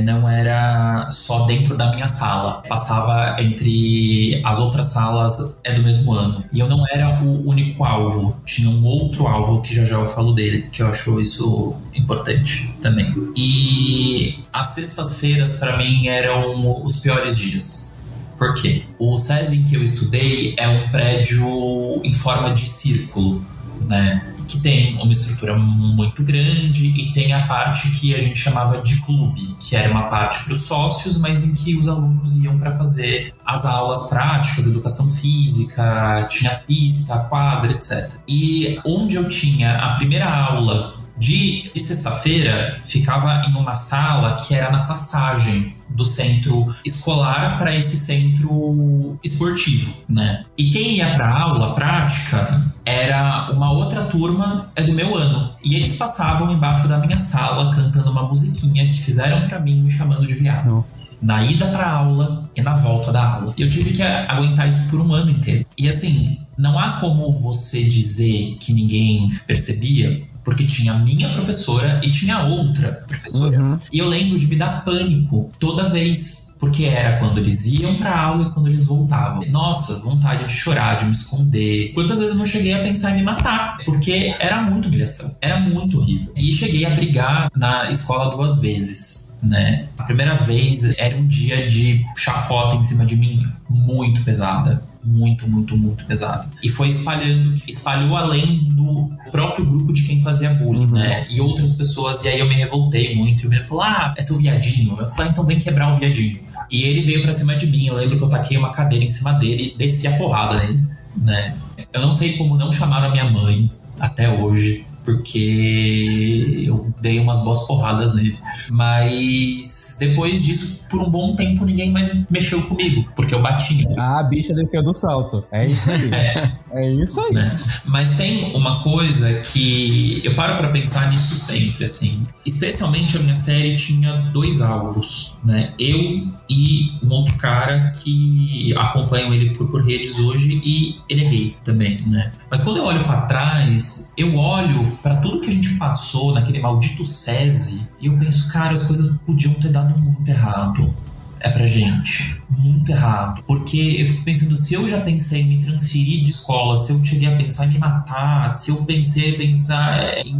não era só dentro da minha sala. Passava entre as outras salas do mesmo ano. E eu não era o único alvo. Tinha um outro alvo que já eu falo dele, que eu acho isso importante também. E as sextas-feiras, pra mim, eram os piores dias. Por quê? O SESI em que eu estudei é um prédio em forma de círculo, né? Que tem uma estrutura muito grande e tem a parte que a gente chamava de clube, que era uma parte para os sócios, mas em que os alunos iam para fazer as aulas práticas, educação física, tinha pista, quadra, etc. E onde eu tinha a primeira aula de sexta-feira, ficava em uma sala que era na passagem do centro escolar para esse centro esportivo, né? E quem ia para aula prática era uma outra turma do meu ano. E eles passavam embaixo da minha sala cantando uma musiquinha que fizeram para mim, me chamando de viado. Na ida pra aula e na volta da aula. E eu tive que aguentar isso por um ano inteiro. E assim, não há como você dizer que ninguém percebia, porque tinha a minha professora e tinha outra professora. Uhum. E eu lembro de me dar pânico toda vez, porque era quando eles iam pra aula e quando eles voltavam. Nossa, vontade de chorar, de me esconder. Quantas vezes eu não cheguei a pensar em me matar, porque era muita humilhação, era muito horrível. E cheguei a brigar na escola 2 vezes, né? A primeira vez era um dia de chacota em cima de mim, muito pesada. Muito, muito, muito pesado. E foi espalhou além do próprio grupo de quem fazia bullying, né? E outras pessoas, e aí eu me revoltei muito. E o menino falou, é seu viadinho. Eu falei, então vem quebrar o viadinho. E ele veio pra cima de mim. Eu lembro que eu taquei uma cadeira em cima dele e desci a porrada nele, né? Eu não sei como não chamaram a minha mãe até hoje, porque eu dei umas boas porradas nele. Mas depois disso, por um bom tempo, ninguém mais mexeu comigo, porque eu bati. A bicha desceu do salto. É isso aí. É isso aí. Né? Mas tem uma coisa que eu paro pra pensar nisso sempre, assim. Especialmente a minha série tinha 2 alvos, né? Eu e um outro cara que acompanham ele por redes hoje, e ele é gay também, né? Mas quando eu olho pra trás, eu olho pra tudo que a gente passou naquele maldito SESI e eu penso, cara, as coisas podiam ter dado muito errado. Pra gente, muito errado. Porque eu fico pensando, se eu já pensei em me transferir de escola, se eu cheguei a pensar em me matar, se eu pensar em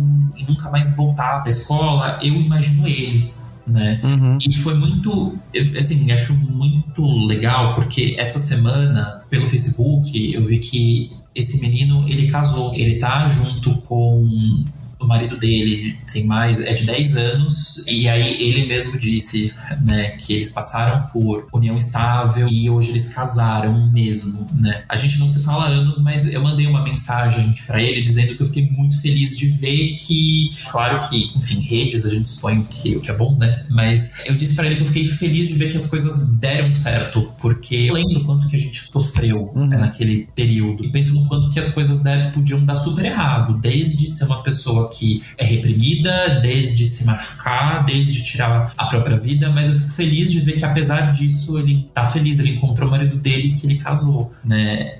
nunca mais voltar pra escola, eu imagino ele, né? Uhum. E foi muito, assim, acho muito legal, porque essa semana, pelo Facebook, eu vi que esse menino, ele casou. Ele tá junto com o marido dele é de 10 anos, e aí ele mesmo disse, né, que eles passaram por união estável e hoje eles casaram mesmo, né. A gente não se fala há anos, mas eu mandei uma mensagem pra ele dizendo que eu fiquei muito feliz de ver que, claro que, enfim, redes a gente supõe que o que é bom, né, mas eu disse pra ele que eu fiquei feliz de ver que as coisas deram certo, porque eu lembro o quanto que a gente sofreu naquele período, e penso no quanto que as coisas podiam dar super errado, desde ser uma pessoa que é reprimida, desde se machucar, desde tirar a própria vida, mas eu fico feliz de ver que apesar disso ele tá feliz, ele encontrou o marido dele, que ele casou, né.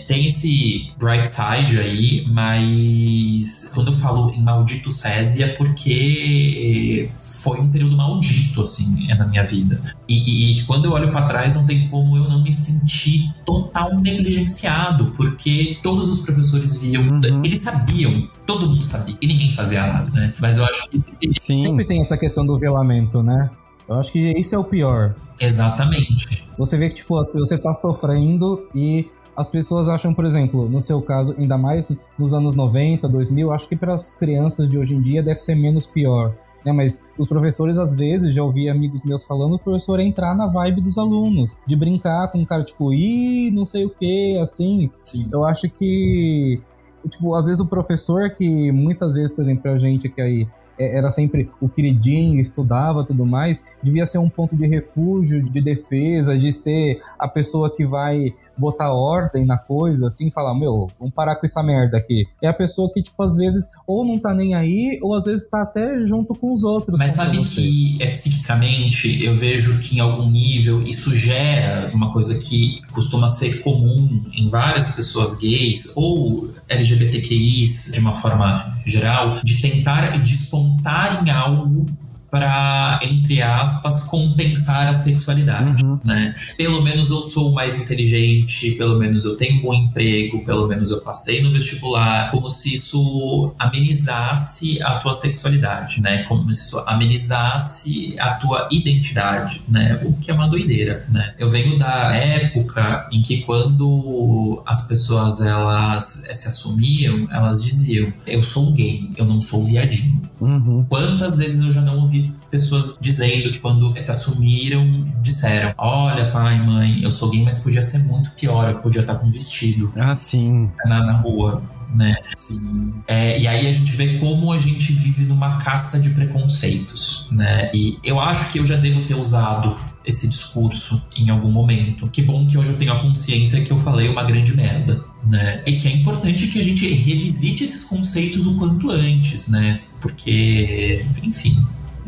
Tem esse bright side aí, mas quando eu falo em maldito SESI é porque foi um período maldito, assim, na minha vida. E quando eu olho pra trás, não tem como eu não me sentir total negligenciado, porque todos os professores viam, eles sabiam, todo mundo sabia, e ninguém fazia nada, né? Mas eu acho que sempre tem essa questão do velamento, né? Eu acho que isso é o pior. Exatamente. Você vê que, tipo, você tá sofrendo e as pessoas acham, por exemplo, no seu caso, ainda mais nos anos 90, 2000, acho que para as crianças de hoje em dia deve ser menos pior, né? Mas os professores, às vezes, já ouvi amigos meus falando, o professor entrar na vibe dos alunos, de brincar com um cara, tipo, não sei o que, assim. Sim. Eu acho que, tipo, às vezes o professor que, muitas vezes, por exemplo, a gente que aí era sempre o queridinho, estudava tudo mais, devia ser um ponto de refúgio, de defesa, de ser a pessoa que vai botar ordem na coisa, assim, falar, vamos parar com essa merda aqui. É a pessoa que, tipo, às vezes, ou não tá nem aí, ou às vezes tá até junto com os outros. Mas sabe que psiquicamente, eu vejo que em algum nível isso gera uma coisa que costuma ser comum em várias pessoas gays ou LGBTQIs de uma forma geral, de tentar despontar em algo para, entre aspas, compensar a sexualidade, né? Pelo menos eu sou mais inteligente, pelo menos eu tenho um bom emprego, pelo menos eu passei no vestibular, como se isso amenizasse a tua sexualidade, né? Como se isso amenizasse a tua identidade, né? O que é uma doideira, né? Eu venho da época em que quando as pessoas, elas se assumiam, elas diziam, eu sou gay, eu não sou viadinho. Quantas vezes eu já não ouvi pessoas dizendo que quando se assumiram, disseram, olha pai, mãe, eu sou gay, mas podia ser muito pior, eu podia estar com vestido sim. na rua, né? Sim. E aí a gente vê como a gente vive numa casta de preconceitos, né? E eu acho que eu já devo ter usado esse discurso em algum momento. Que bom que hoje eu tenho a consciência que eu falei uma grande merda, né? E que é importante que a gente revisite esses conceitos o quanto antes, né? Porque, enfim,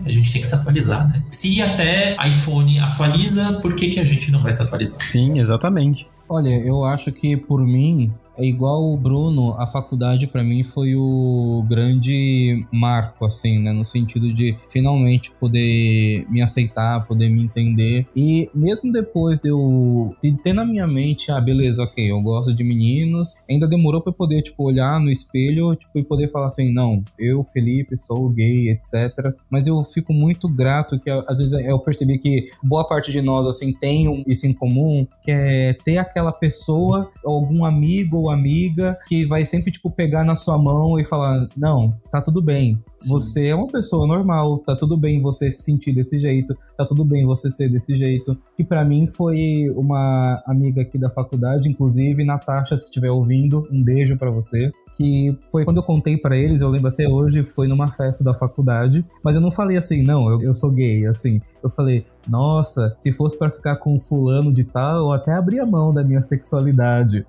a gente tem que se atualizar, né? Se até iPhone atualiza, por que a gente não vai se atualizar? Sim, exatamente. Olha, eu acho que por mim, é igual o Bruno, a faculdade pra mim foi o grande marco, assim, né? No sentido de finalmente poder me aceitar, poder me entender. E mesmo depois de ter na minha mente, beleza, ok, eu gosto de meninos, ainda demorou pra eu poder, tipo, olhar no espelho, tipo, e poder falar assim, não, eu, Felipe, sou gay, etc. Mas eu fico muito grato que, às vezes, eu percebi que boa parte de nós, assim, tem isso em comum, que é ter aquela pessoa, algum amigo ou amiga que vai sempre, tipo, pegar na sua mão e falar, não, tá tudo bem. Você é uma pessoa normal, tá tudo bem você se sentir desse jeito, tá tudo bem você ser desse jeito. Que pra mim foi uma amiga aqui da faculdade, inclusive, Natasha, se estiver ouvindo, um beijo pra você. Que foi quando eu contei pra eles, eu lembro até hoje, foi numa festa da faculdade, mas eu não falei assim, não, eu sou gay, assim. Eu falei, nossa, se fosse pra ficar com fulano de tal, eu até abria mão da minha sexualidade,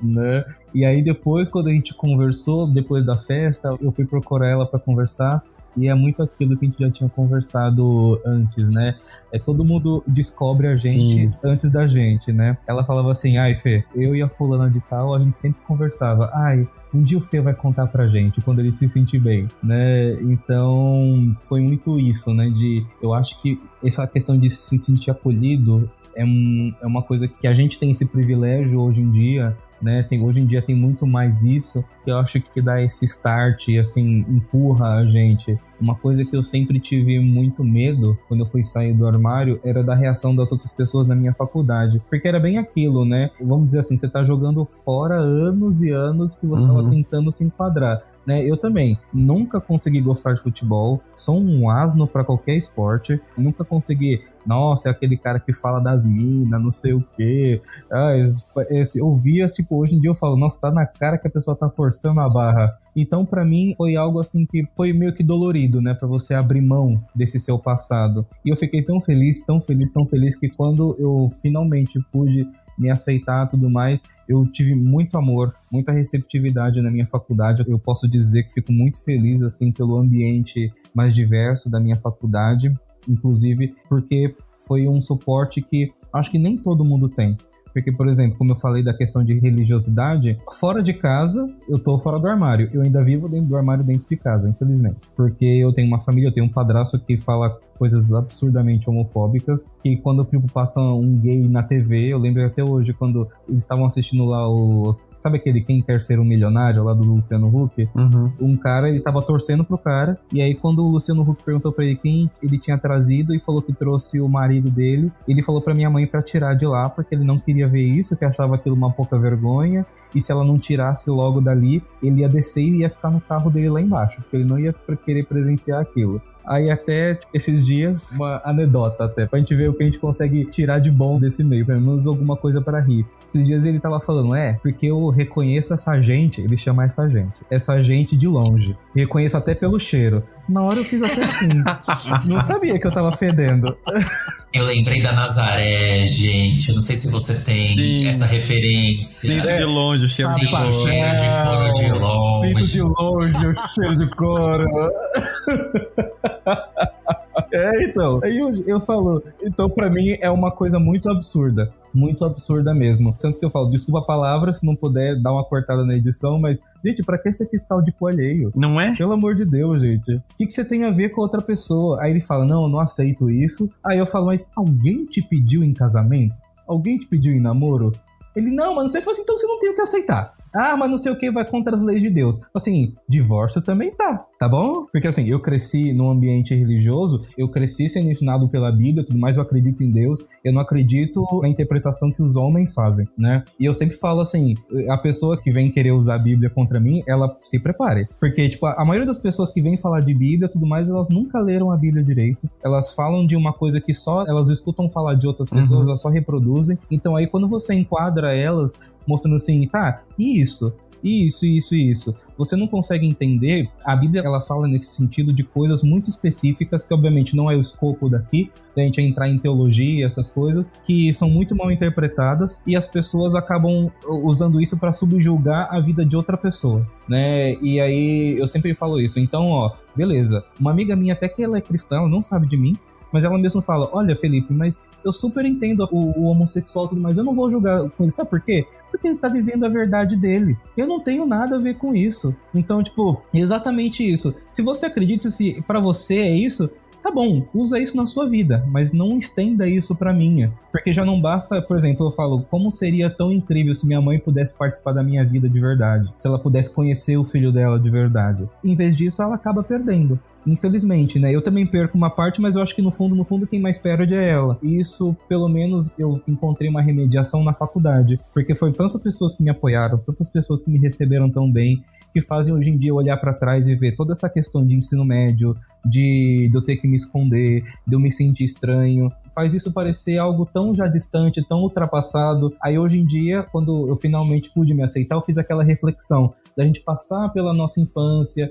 né? E aí depois, quando a gente conversou, depois da festa, eu fui procurar ela pra conversar, e é muito aquilo que a gente já tinha conversado antes, né? Todo mundo descobre a gente antes da gente, né? Ela falava assim, ai Fê, eu e a fulana de tal, a gente sempre conversava, um dia o Fê vai contar pra gente, quando ele se sentir bem, né? Então, foi muito isso, né? Eu acho que essa questão de se sentir acolhido é uma coisa que a gente tem esse privilégio hoje em dia, né? Hoje em dia tem muito mais isso, que eu acho que dá esse start e, assim, empurra a gente uma coisa que eu sempre tive muito medo quando eu fui sair do armário era da reação das outras pessoas na minha faculdade. Porque era bem aquilo, né? Vamos dizer assim, você tá jogando fora anos e anos que você tava tentando se enquadrar. Né, eu também nunca consegui gostar de futebol, sou um asno pra qualquer esporte, nunca consegui, nossa, é aquele cara que fala das minas, não sei o quê. Eu via, tipo, hoje em dia eu falo, nossa, tá na cara que a pessoa tá forçando a barra. Então, pra mim, foi algo assim que foi meio que dolorido, né, pra você abrir mão desse seu passado. E eu fiquei tão feliz, tão feliz, tão feliz, que quando eu finalmente pude me aceitar e tudo mais, eu tive muito amor, muita receptividade na minha faculdade. Eu posso dizer que fico muito feliz, assim, pelo ambiente mais diverso da minha faculdade, inclusive porque foi um suporte que acho que nem todo mundo tem. Porque, por exemplo, como eu falei da questão de religiosidade, fora de casa, eu tô fora do armário. Eu ainda vivo dentro do armário dentro de casa, infelizmente. Porque eu tenho uma família, eu tenho um padrasto que fala coisas absurdamente homofóbicas, que quando tipo, passa um gay na TV, eu lembro até hoje, quando eles estavam assistindo lá o... Sabe aquele Quem Quer Ser um Milionário, lá do Luciano Huck? Um cara, ele tava torcendo pro cara, e aí quando o Luciano Huck perguntou pra ele quem ele tinha trazido e falou que trouxe o marido dele, ele falou pra minha mãe pra tirar de lá, porque ele não queria ver isso, que achava aquilo uma pouca vergonha, e se ela não tirasse logo dali, ele ia descer e ia ficar no carro dele lá embaixo, porque ele não ia querer presenciar aquilo. Aí até tipo, esses dias, uma anedota até, pra gente ver o que a gente consegue tirar de bom desse meio, pelo menos alguma coisa pra rir. Esses dias ele tava falando, porque eu reconheço essa gente, ele chama essa gente de longe. Reconheço até pelo cheiro. Na hora eu fiz até assim, não sabia que eu tava fedendo. Eu lembrei da Nazaré, gente. Eu não sei se você tem essa referência. Sinto de longe o cheiro de couro. Cheiro de couro de longe. Sinto de longe o cheiro de couro. Então. Aí eu falo, então pra mim é uma coisa muito absurda. Muito absurda mesmo. Tanto que eu falo, desculpa a palavra, se não puder dar uma cortada na edição, mas, gente, pra que ser fiscal de cu alheio? Não é? Pelo amor de Deus, gente. O que você tem a ver com outra pessoa? Aí ele fala, não, eu não aceito isso. Aí eu falo, mas alguém te pediu em casamento? Alguém te pediu em namoro? Ele, não, mas não sei. Eu falo assim, então você não tem o que aceitar. Mas não sei o que, vai contra as leis de Deus. Assim, divórcio também tá bom? Porque assim, eu cresci num ambiente religioso, eu cresci sendo ensinado pela Bíblia, tudo mais, eu acredito em Deus, eu não acredito na interpretação que os homens fazem, né? E eu sempre falo assim, a pessoa que vem querer usar a Bíblia contra mim, ela se prepare. Porque, tipo, a maioria das pessoas que vem falar de Bíblia, tudo mais, elas nunca leram a Bíblia direito. Elas falam de uma coisa que só elas escutam falar de outras pessoas, elas só reproduzem. Então aí quando você enquadra elas, mostrando assim, tá, isso, você não consegue entender. A Bíblia, ela fala nesse sentido de coisas muito específicas, que obviamente não é o escopo daqui, da gente entrar em teologia, essas coisas, que são muito mal interpretadas, e as pessoas acabam usando isso para subjugar a vida de outra pessoa, né? E aí, eu sempre falo isso. Então, beleza, uma amiga minha, até que ela é cristã, ela não sabe de mim, mas ela mesma fala, olha, Felipe, mas eu super entendo o homossexual e tudo mais, eu não vou julgar com ele, sabe por quê? Porque ele tá vivendo a verdade dele. Eu não tenho nada a ver com isso. Então, tipo, exatamente isso. Se você acredita, se pra você é isso, tá bom, usa isso na sua vida, mas não estenda isso pra minha. Porque já não basta, por exemplo, eu falo, como seria tão incrível se minha mãe pudesse participar da minha vida de verdade? Se ela pudesse conhecer o filho dela de verdade. Em vez disso, ela acaba perdendo. Infelizmente, né? Eu também perco uma parte, mas eu acho que no fundo, quem mais perde é ela. E isso, pelo menos, eu encontrei uma remediação na faculdade. Porque foi tantas pessoas que me apoiaram, tantas pessoas que me receberam tão bem, que fazem hoje em dia olhar pra trás e ver toda essa questão de ensino médio, de eu ter que me esconder, de eu me sentir estranho. Faz isso parecer algo tão já distante, tão ultrapassado. Aí hoje em dia, quando eu finalmente pude me aceitar, eu fiz aquela reflexão da gente passar pela nossa infância,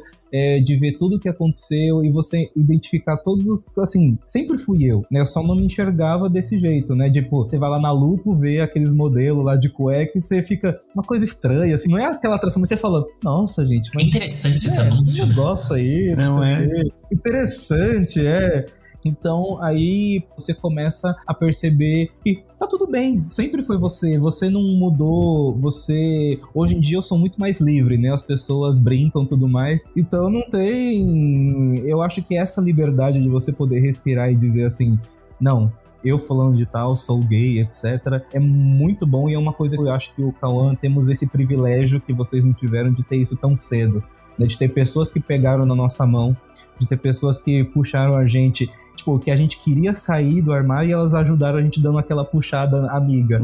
de ver tudo o que aconteceu e você identificar todos os... Assim, sempre fui eu, né? Eu só não me enxergava desse jeito, né? Tipo, você vai lá na Lupo, vê aqueles modelos lá de cueca e você fica uma coisa estranha, assim. Não é aquela atração, mas você fala, nossa, gente... Mas interessante esse anúncio. Que negócio aí, não é? Interessante, Então, aí você começa a perceber que tá tudo bem, sempre foi você não mudou, Hoje em dia eu sou muito mais livre, né? As pessoas brincam e tudo mais, então não tem... Eu acho que essa liberdade de você poder respirar e dizer assim, não, eu falando de tal, sou gay, etc. É muito bom e é uma coisa que eu acho que o Cauã temos esse privilégio que vocês não tiveram de ter isso tão cedo. né? De ter pessoas que pegaram na nossa mão, de ter pessoas que puxaram a gente, tipo, que a gente queria sair do armário e elas ajudaram a gente dando aquela puxada amiga,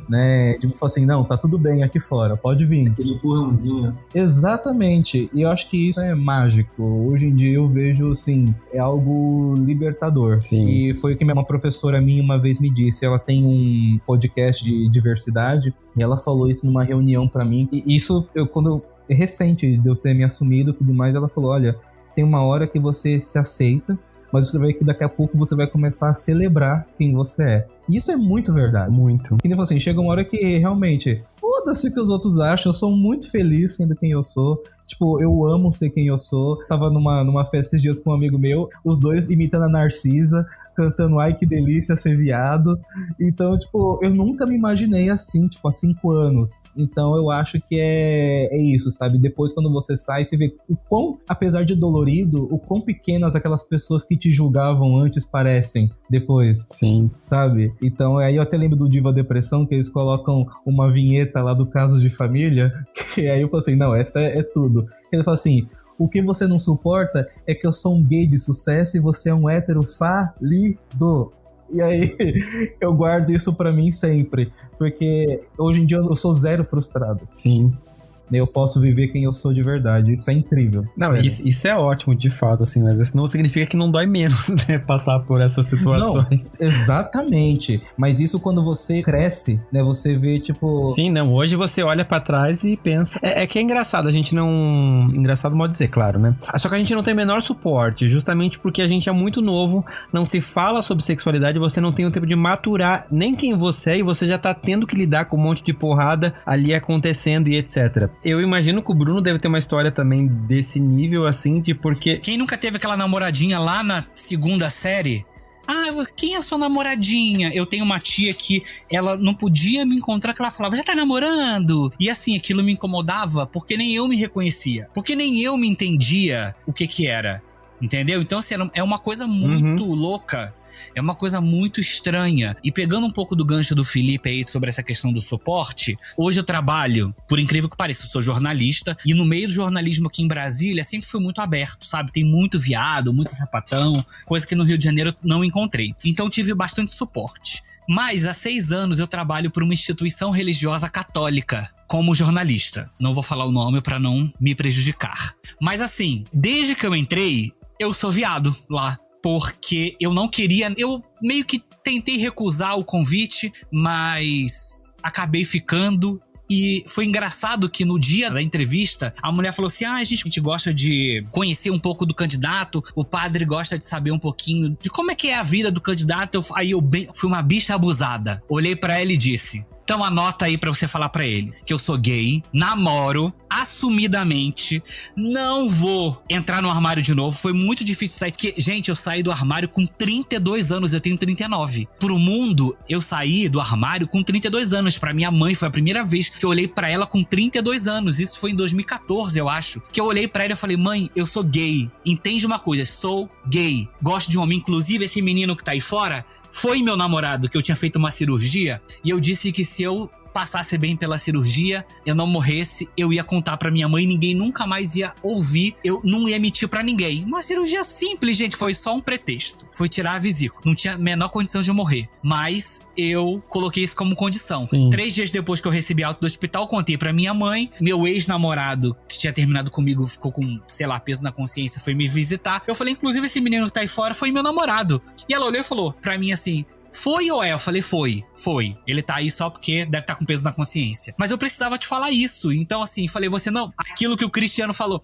né? Tipo, falar assim, não, tá tudo bem aqui fora, pode vir. Aquele empurrãozinho. Exatamente, e eu acho que isso é mágico. Hoje em dia eu vejo, assim, é algo libertador. Sim. E foi o que uma professora minha uma vez me disse, ela tem um podcast de diversidade, e ela falou isso numa reunião pra mim, e isso, recente de eu ter me assumido e tudo mais, ela falou, olha, tem uma hora que você se aceita, mas você vai ver que daqui a pouco você vai começar a celebrar quem você é. E isso é muito verdade. Muito. Que nem assim, chega uma hora que realmente, foda-se o que os outros acham, eu sou muito feliz sendo quem eu sou. Tipo, eu amo ser quem eu sou. Tava numa festa esses dias com um amigo meu, os dois imitando a Narcisa, cantando ai que delícia ser viado. Então, tipo, eu nunca me imaginei assim, tipo, há 5 anos. Então eu acho que é isso, sabe? Depois quando você sai, você vê o quão, apesar de dolorido, o quão pequenas aquelas pessoas que te julgavam antes parecem depois. Sim. Sabe? Então, aí eu até lembro do Diva Depressão, que eles colocam uma vinheta lá do Casos de Família, que aí eu falo assim, não, essa é tudo. Ele fala assim, o que você não suporta é que eu sou um gay de sucesso e você é um hétero falido. E aí, eu guardo isso pra mim sempre, porque hoje em dia eu sou zero frustrado. Sim. Eu posso viver quem eu sou de verdade. Isso é incrível. Não, isso é ótimo, de fato, assim, mas isso não significa que não dói menos, né, passar por essas situações. Não, exatamente. Mas isso quando você cresce, né, você vê, tipo... Sim, não, hoje você olha pra trás e pensa... É que é engraçado, a gente não... Engraçado modo de dizer, claro, né? Só que a gente não tem o menor suporte, justamente porque a gente é muito novo, não se fala sobre sexualidade, você não tem o tempo de maturar nem quem você é e você já tá tendo que lidar com um monte de porrada ali acontecendo e etc. Eu imagino que o Bruno deve ter uma história também desse nível, assim, de porque... Quem nunca teve aquela namoradinha lá na 2ª série? Ah, quem é a sua namoradinha? Eu tenho uma tia que ela não podia me encontrar, que ela falava, já tá namorando? E assim, aquilo me incomodava, porque nem eu me reconhecia. Porque nem eu me entendia o que era. Entendeu? Então, assim, é uma coisa muito louca. É uma coisa muito estranha. E pegando um pouco do gancho do Felipe aí sobre essa questão do suporte, hoje eu trabalho, por incrível que pareça, eu sou jornalista, e no meio do jornalismo aqui em Brasília sempre foi muito aberto, sabe? Tem muito viado, muito sapatão, coisa que no Rio de Janeiro eu não encontrei. Então tive bastante suporte. Mas há 6 anos eu trabalho por uma instituição religiosa católica como jornalista. Não vou falar o nome para não me prejudicar. Mas assim, desde que eu entrei, eu sou viado lá. Porque eu não queria... Eu meio que tentei recusar o convite, mas acabei ficando. E foi engraçado que no dia da entrevista, a mulher falou assim, a gente gosta de conhecer um pouco do candidato, o padre gosta de saber um pouquinho de como é que é a vida do candidato. Aí eu fui uma bicha abusada. Olhei pra ela e disse... Então anota aí pra você falar pra ele que eu sou gay, namoro, assumidamente, não vou entrar no armário de novo. Foi muito difícil sair, porque, gente, eu saí do armário com 32 anos, eu tenho 39. Pro mundo, eu saí do armário com 32 anos. Pra minha mãe, foi a primeira vez que eu olhei pra ela com 32 anos. Isso foi em 2014, eu acho. Que eu olhei pra ela e falei, mãe, eu sou gay. Entende uma coisa, sou gay. Gosto de homem, inclusive esse menino que tá aí fora... Foi meu namorado que eu tinha feito uma cirurgia e eu disse que se eu passasse bem pela cirurgia, eu não morresse, eu ia contar pra minha mãe, ninguém nunca mais ia ouvir, eu não ia mentir pra ninguém. Uma cirurgia simples, gente, foi só um pretexto. Foi tirar a vesícula, não tinha a menor condição de eu morrer. Mas eu coloquei isso como condição. Sim. 3 dias depois que eu recebi alta do hospital, contei pra minha mãe, meu ex-namorado, que tinha terminado comigo, ficou com, sei lá, peso na consciência, foi me visitar. Eu falei, inclusive, esse menino que tá aí fora foi meu namorado. E ela olhou e falou pra mim assim... Foi ou é? Eu falei, foi. Ele tá aí só porque deve estar com peso na consciência. Mas eu precisava te falar isso. Então, assim, falei, você não... Aquilo que o Cristiano falou.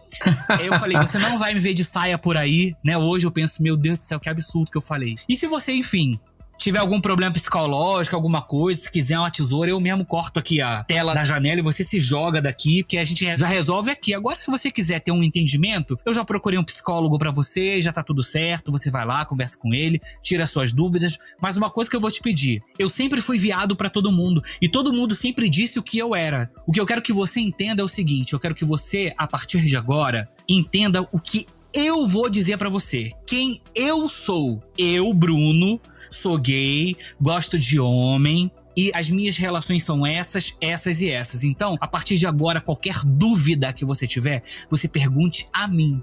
Eu falei, você não vai me ver de saia por aí, né? Hoje eu penso, meu Deus do céu, que absurdo que eu falei. E se você, enfim... tiver algum problema psicológico, alguma coisa, se quiser uma tesoura, eu mesmo corto aqui a tela da janela e você se joga daqui, porque a gente já resolve aqui. Agora, se você quiser ter um entendimento, eu já procurei um psicólogo pra você, já tá tudo certo, você vai lá, conversa com ele, tira suas dúvidas. Mas uma coisa que eu vou te pedir, eu sempre fui viado pra todo mundo, e todo mundo sempre disse o que eu era. O que eu quero que você entenda é o seguinte, eu quero que você, a partir de agora, entenda o que eu vou dizer pra você. Quem eu sou. Eu, Bruno... sou gay, gosto de homem e as minhas relações são essas e essas. Então, a partir de agora, qualquer dúvida que você tiver, você pergunte a mim.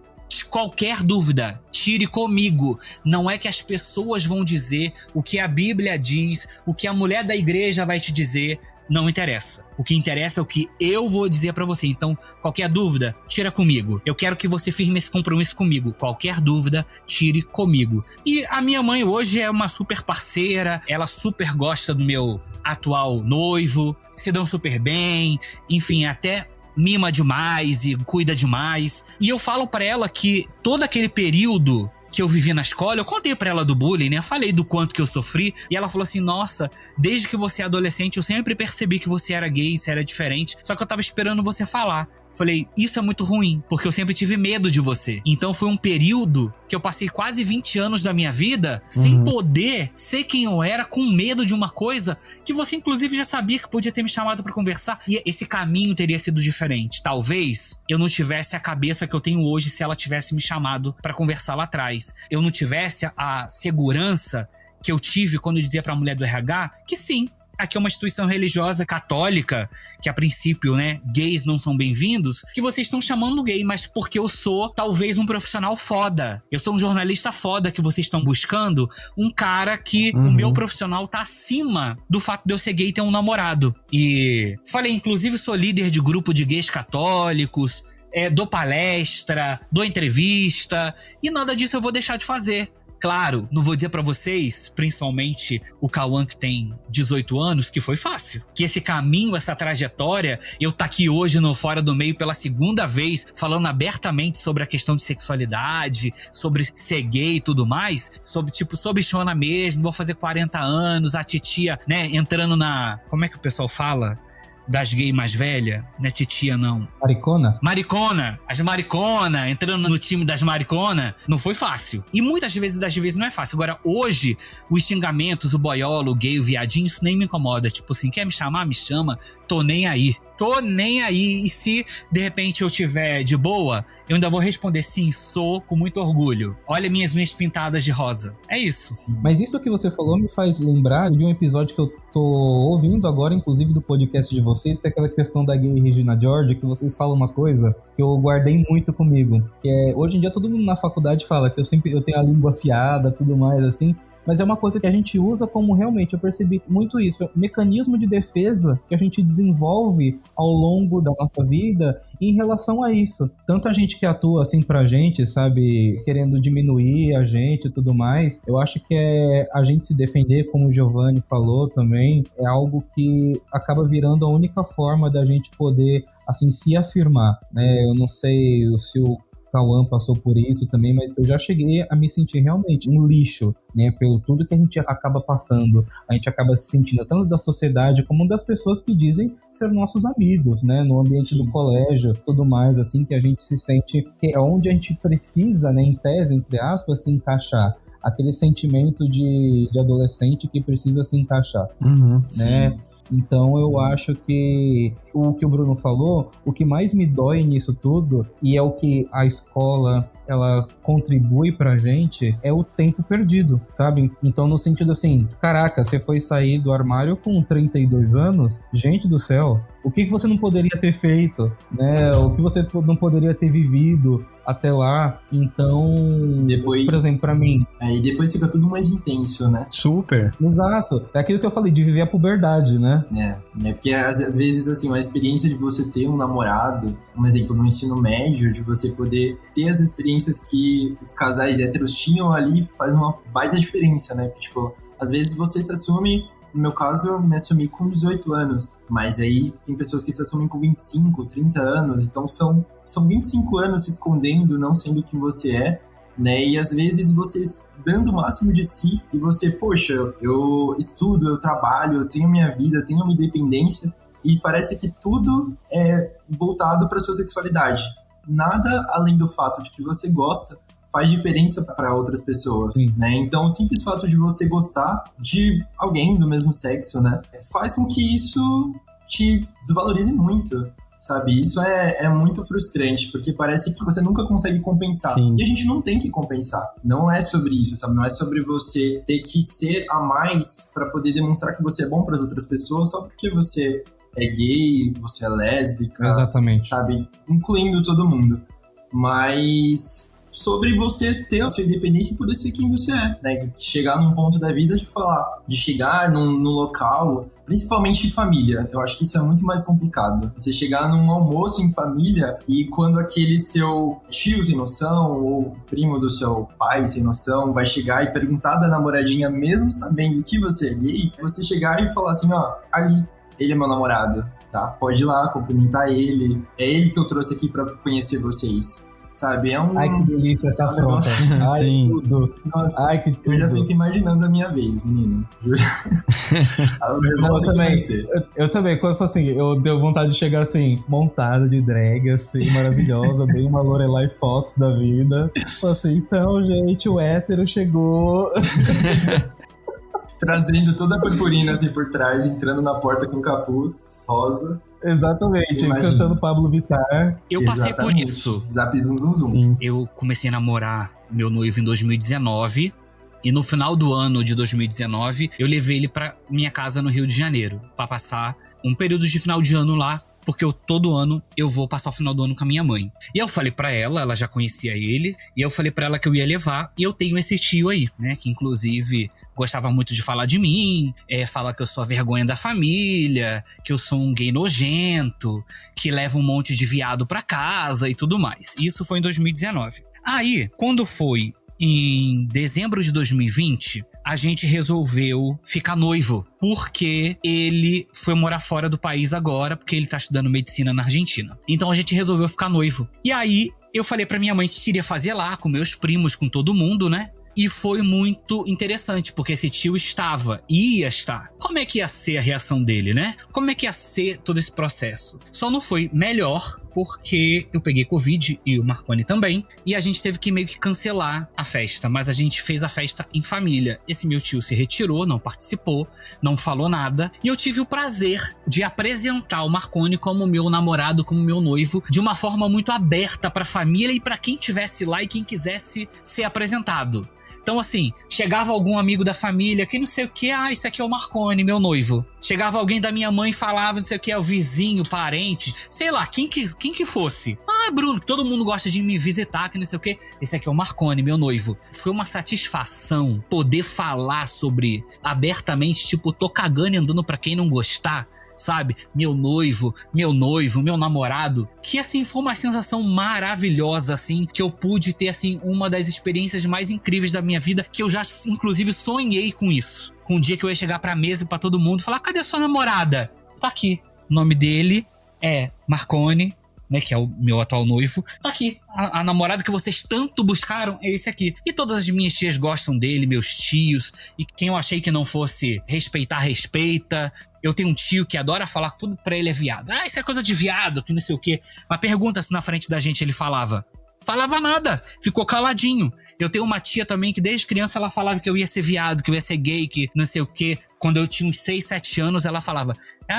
Qualquer dúvida, tire comigo. Não é que as pessoas vão dizer o que a Bíblia diz, o que a mulher da igreja vai te dizer. Não interessa. O que interessa é o que eu vou dizer pra você. Então, qualquer dúvida, tira comigo. Eu quero que você firme esse compromisso comigo. Qualquer dúvida, tire comigo. E a minha mãe hoje é uma super parceira. Ela super gosta do meu atual noivo. Se dão super bem. Enfim, até mima demais e cuida demais. E eu falo pra ela que todo aquele período que eu vivi na escola, eu contei pra ela do bullying, né? Eu falei do quanto que eu sofri. E ela falou assim, nossa, desde que você é adolescente, eu sempre percebi que você era gay, você era diferente. Só que eu tava esperando você falar. Falei, isso é muito ruim, porque eu sempre tive medo de você. Então foi um período que eu passei quase 20 anos da minha vida sem poder ser quem eu era, com medo de uma coisa que você inclusive já sabia que podia ter me chamado pra conversar. E esse caminho teria sido diferente. Talvez eu não tivesse a cabeça que eu tenho hoje se ela tivesse me chamado pra conversar lá atrás. Eu não tivesse a segurança que eu tive quando eu dizia pra mulher do RH que sim, aqui é uma instituição religiosa católica, que a princípio, né, gays não são bem-vindos, que vocês estão chamando gay, mas porque eu sou talvez um profissional foda. Eu sou um jornalista foda que vocês estão buscando, um cara que o meu profissional tá acima do fato de eu ser gay e ter um namorado. E falei, inclusive sou líder de grupo de gays católicos, dou palestra, dou entrevista, e nada disso eu vou deixar de fazer. Claro, não vou dizer pra vocês, principalmente o Cauã que tem 18 anos, que foi fácil. Que esse caminho, essa trajetória, eu tá aqui hoje no Fora do Meio pela segunda vez, falando abertamente sobre a questão de sexualidade, sobre ser gay e tudo mais, sobre Xona mesmo, vou fazer 40 anos, a titia, né, entrando na... Como é que o pessoal fala? Das gays mais velhas, não é titia não. Maricona, as maricona, entrando no time das maricona, não foi fácil. E muitas vezes não é fácil. Agora, hoje, os xingamentos, o boiolo, o gay, o viadinho, isso nem me incomoda. Tipo assim, quer me chamar? Me chama. Tô nem aí. Tô nem aí. E se, de repente, eu tiver de boa, eu ainda vou responder sim, sou, com muito orgulho. Olha minhas unhas pintadas de rosa. É isso. Mas isso que você falou me faz lembrar de um episódio que eu tô ouvindo agora, inclusive do podcast de vocês, que é aquela questão da gay Regina George, que vocês falam uma coisa que eu guardei muito comigo. Que é, hoje em dia todo mundo na faculdade fala que eu tenho a língua afiada, tudo mais assim. Mas é uma coisa que a gente usa como realmente, eu percebi muito isso, é um mecanismo de defesa que a gente desenvolve ao longo da nossa vida em relação a isso. Tanto a gente que atua assim pra gente, sabe, querendo diminuir a gente e tudo mais, eu acho que a gente se defender, como o Giovanni falou também, é algo que acaba virando a única forma da gente poder, assim, se afirmar, né? Eu não sei se o Cauã passou por isso também, mas eu já cheguei a me sentir realmente um lixo, né, pelo tudo que a gente acaba passando, a gente acaba se sentindo tanto da sociedade como das pessoas que dizem ser nossos amigos, né, no ambiente do colégio, tudo mais, assim, que a gente se sente que é onde a gente precisa, né, em tese, entre aspas, se encaixar, aquele sentimento de adolescente que precisa se encaixar, né. Então eu acho que o Bruno falou, o que mais me dói nisso tudo, e é o que a escola ela contribui pra gente, é o tempo perdido, sabe? Então no sentido assim, caraca, você foi sair do armário com 32 anos, gente do céu, o que você não poderia ter feito, né? O que você não poderia ter vivido até lá. Então, depois, por exemplo, pra mim... Aí depois fica tudo mais intenso, né? Super. Exato. É aquilo que eu falei, de viver a puberdade, né? É porque às vezes, assim, a experiência de você ter um namorado, um exemplo, no ensino médio, de você poder ter as experiências que os casais héteros tinham ali, faz uma baita diferença, né? Tipo, às vezes você se assume... No meu caso, eu me assumi com 18 anos, mas aí tem pessoas que se assumem com 25, 30 anos, então são 25 anos se escondendo, não sendo quem você é, né? E às vezes você dando o máximo de si e você, poxa, eu estudo, eu trabalho, eu tenho minha vida, eu tenho minha independência e parece que tudo é voltado para sua sexualidade. Nada além do fato de que você gosta faz diferença para outras pessoas, né? Então, o simples fato de você gostar de alguém do mesmo sexo, né, faz com que isso te desvalorize muito, sabe? Isso é muito frustrante, porque parece que você nunca consegue compensar. Sim. E a gente não tem que compensar. Não é sobre isso, sabe? Não é sobre você ter que ser a mais pra poder demonstrar que você é bom pras outras pessoas só porque você é gay, você é lésbica, Exatamente. sabe? Incluindo todo mundo. Mas sobre você ter a sua independência e poder ser quem você é, né? Chegar num ponto da vida de chegar num local, principalmente em família. Eu acho que isso é muito mais complicado. Você chegar num almoço em família e quando aquele seu tio sem noção ou primo do seu pai sem noção vai chegar e perguntar da namoradinha, mesmo sabendo que você é gay, você chegar e falar assim, ó, ali, ele é meu namorado, tá? Pode ir lá, cumprimentar ele. É ele que eu trouxe aqui pra conhecer vocês. Sabe, é um... Ai, que delícia essa afronta. Ai, Sim. tudo. Nossa, Ai, que tudo. eu já fico imaginando a minha vez, menino. Juro. Eu também. Eu também, quando assim, eu deu vontade de chegar assim, montada de drag, assim, maravilhosa, bem uma Lorelai Fox da vida. Falei assim, então, gente, o hétero chegou. Trazendo toda a purpurina assim por trás, entrando na porta com capuz rosa. Exatamente, Imagina. cantando Pablo Vittar. Eu passei por Exatamente. isso. Zap zum zum zum. Sim. Eu comecei a namorar meu noivo em 2019 e no final do ano de 2019 eu levei ele pra minha casa no Rio de Janeiro pra passar um período de final de ano lá, porque todo ano eu vou passar o final do ano com a minha mãe. E eu falei pra ela já conhecia ele, e eu falei pra ela que eu ia levar, e eu tenho esse tio aí, né, que inclusive gostava muito de falar de mim, fala que eu sou a vergonha da família, que eu sou um gay nojento, que leva um monte de viado pra casa e tudo mais. Isso foi em 2019. Aí, quando foi em dezembro de 2020, a gente resolveu ficar noivo, porque ele foi morar fora do país agora, porque ele tá estudando medicina na Argentina. Então a gente resolveu ficar noivo. E aí, eu falei pra minha mãe que queria fazer lá, com meus primos, com todo mundo, né? E foi muito interessante, porque esse tio ia estar. Como é que ia ser a reação dele, né? Como é que ia ser todo esse processo? Só não foi melhor, porque eu peguei Covid e o Marconi também, e a gente teve que meio que cancelar a festa, mas a gente fez a festa em família. Esse meu tio se retirou, não participou, não falou nada, e eu tive o prazer de apresentar o Marconi como meu namorado, como meu noivo, de uma forma muito aberta pra família e pra quem tivesse lá e quem quisesse ser apresentado. Então, assim, chegava algum amigo da família que não sei o que, isso aqui é o Marconi, meu noivo. Chegava alguém da minha mãe e falava, não sei o que, é o vizinho, parente, sei lá, quem que fosse. Bruno, todo mundo gosta de me visitar, que não sei o que. Esse aqui é o Marconi, meu noivo. Foi uma satisfação poder falar sobre abertamente, tipo, tô cagando e andando pra quem não gostar. Sabe? Meu noivo, meu namorado. Que, assim, foi uma sensação maravilhosa, assim, que eu pude ter, assim, uma das experiências mais incríveis da minha vida, que eu já, inclusive, sonhei com isso. Com um dia que eu ia chegar pra mesa e pra todo mundo e falar, cadê sua namorada? Tá aqui. O nome dele é Marconi, né, que é o meu atual noivo. Tá aqui. A namorada que vocês tanto buscaram é esse aqui. E todas as minhas tias gostam dele, meus tios. E quem eu achei que não fosse respeitar, respeita. Eu tenho um tio que adora falar que tudo pra ele é viado. Isso é coisa de viado, que não sei o quê. Mas pergunta se na frente da gente ele falava. Falava nada. Ficou caladinho. Eu tenho uma tia também que desde criança ela falava que eu ia ser viado, que eu ia ser gay, que não sei o quê. Quando eu tinha uns 6, 7 anos, ela falava,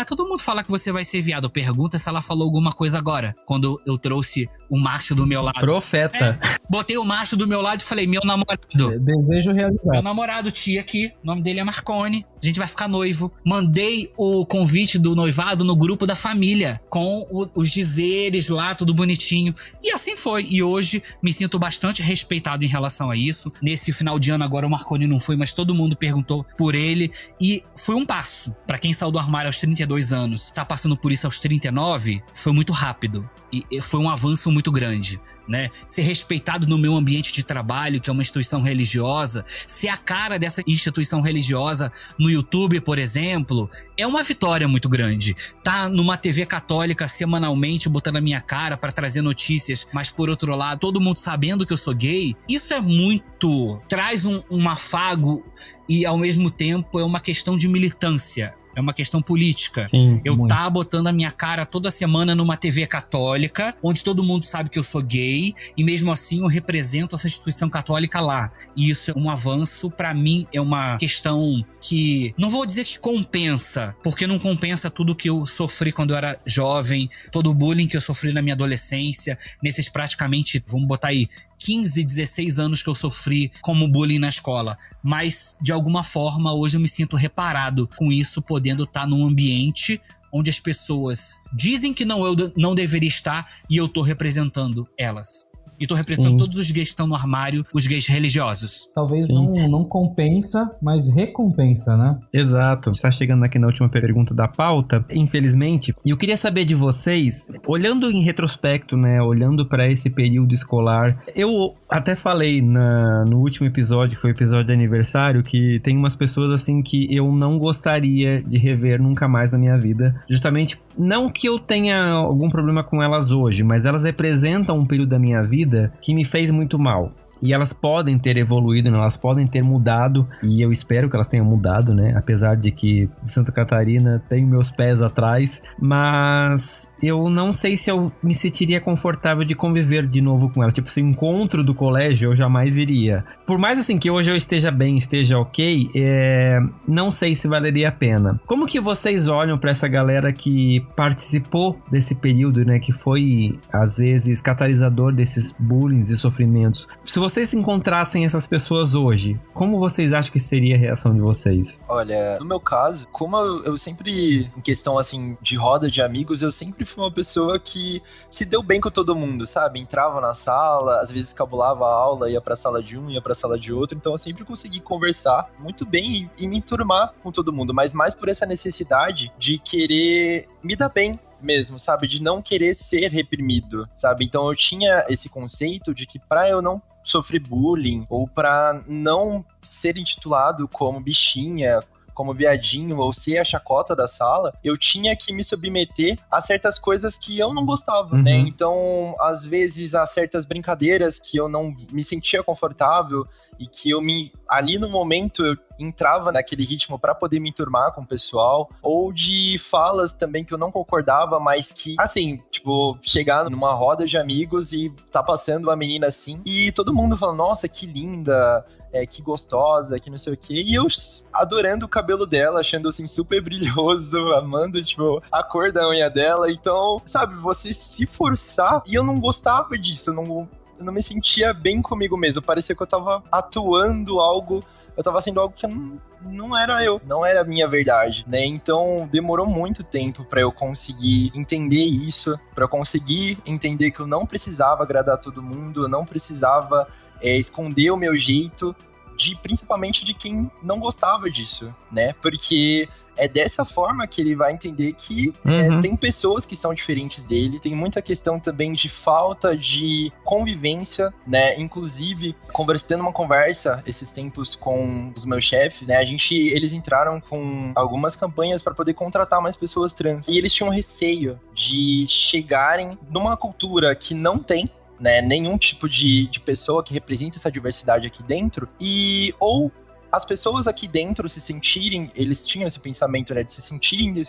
todo mundo fala que você vai ser viado. Pergunta se ela falou alguma coisa agora. Quando eu trouxe o macho do meu lado. Profeta. Botei o macho do meu lado e falei, meu namorado. Desejo realizar. Meu namorado, tia aqui, o nome dele é Marconi. A gente vai ficar noivo. Mandei o convite do noivado no grupo da família, com os dizeres lá, tudo bonitinho. E assim foi. E hoje me sinto bastante respeitado em relação a isso. Nesse final de ano agora o Marconi não foi, mas todo mundo perguntou por ele. E foi um passo. Pra quem saiu do armário aos 32 anos, tá passando por isso aos 39, foi muito rápido. E foi um avanço muito grande, né? Ser respeitado no meu ambiente de trabalho, que é uma instituição religiosa, ser a cara dessa instituição religiosa no YouTube, por exemplo, é uma vitória muito grande. Tá numa TV católica semanalmente botando a minha cara pra trazer notícias, mas por outro lado, todo mundo sabendo que eu sou gay, isso é muito... traz um afago e ao mesmo tempo é uma questão de militância. é uma questão política. Sim, eu muito. tá botando a minha cara toda semana numa TV católica, onde todo mundo sabe que eu sou gay, e mesmo assim eu represento essa instituição católica lá. E isso é um avanço, pra mim, é uma questão que, não vou dizer que compensa, porque não compensa tudo que eu sofri quando eu era jovem, todo o bullying que eu sofri na minha adolescência, nesses praticamente, vamos botar aí, 15, 16 anos que eu sofri como bullying na escola. Mas, de alguma forma, hoje eu me sinto reparado com isso, podendo estar num ambiente onde as pessoas dizem que eu não deveria estar e eu tô representando elas. E tô representando Sim. todos os gays que estão no armário, os gays religiosos. Talvez Sim. não compensa, mas recompensa, né? Exato. Está chegando aqui na última pergunta da pauta, infelizmente. E eu queria saber de vocês, olhando em retrospecto, né, olhando para esse período escolar, eu até falei no último episódio, que foi o episódio de aniversário, que tem umas pessoas assim que eu não gostaria de rever nunca mais na minha vida. Justamente, não que eu tenha algum problema com elas hoje, mas elas representam um período da minha vida que me fez muito mal. E elas podem ter evoluído, né? Elas podem ter mudado, e eu espero que elas tenham mudado, né? Apesar de que Santa Catarina tem meus pés atrás, mas eu não sei se eu me sentiria confortável de conviver de novo com elas. Tipo, esse encontro do colégio eu jamais iria. Por mais assim que hoje eu esteja bem, esteja ok, não sei se valeria a pena. Como que vocês olham pra essa galera que participou desse período, né? Que foi, às vezes, catalisador desses bullying e sofrimentos. Se vocês encontrassem essas pessoas hoje, como vocês acham que seria a reação de vocês? Olha, no meu caso, como eu sempre, em questão assim de roda de amigos, eu sempre fui uma pessoa que se deu bem com todo mundo, sabe? Entrava na sala, às vezes cabulava a aula, ia pra sala de um, ia pra sala de outro, então eu sempre consegui conversar muito bem e me enturmar com todo mundo, mas mais por essa necessidade de querer me dar bem mesmo, sabe? De não querer ser reprimido, sabe? Então eu tinha esse conceito de que pra eu não sofrer bullying ou pra não ser intitulado como bichinha, como viadinho ou ser a chacota da sala, eu tinha que me submeter a certas coisas que eu não gostava, né? Então, às vezes, a certas brincadeiras que eu não me sentia confortável e que ali no momento eu entrava naquele ritmo pra poder me enturmar com o pessoal, ou de falas também que eu não concordava, mas que, assim, tipo, chegar numa roda de amigos e tá passando uma menina assim, e todo mundo fala, nossa, que linda, que gostosa, que não sei o quê, e eu adorando o cabelo dela, achando assim super brilhoso, amando, tipo, a cor da unha dela, então, sabe, você se forçar, e eu não gostava disso, eu não me sentia bem comigo mesmo, parecia que eu tava atuando algo, eu tava sendo algo que não era eu, não era a minha verdade, né? Então demorou muito tempo pra eu conseguir entender isso, pra eu conseguir entender que eu não precisava agradar todo mundo, eu não precisava esconder o meu jeito, principalmente de quem não gostava disso, né? Porque é dessa forma que ele vai entender que tem pessoas que são diferentes dele, tem muita questão também de falta de convivência, né? Inclusive, tendo uma conversa esses tempos com os meus chefes, né? Eles entraram com algumas campanhas para poder contratar mais pessoas trans. E eles tinham receio de chegarem numa cultura que não tem, né, nenhum tipo de pessoa que representa essa diversidade aqui dentro, ou as pessoas aqui dentro eles tinham esse pensamento, né,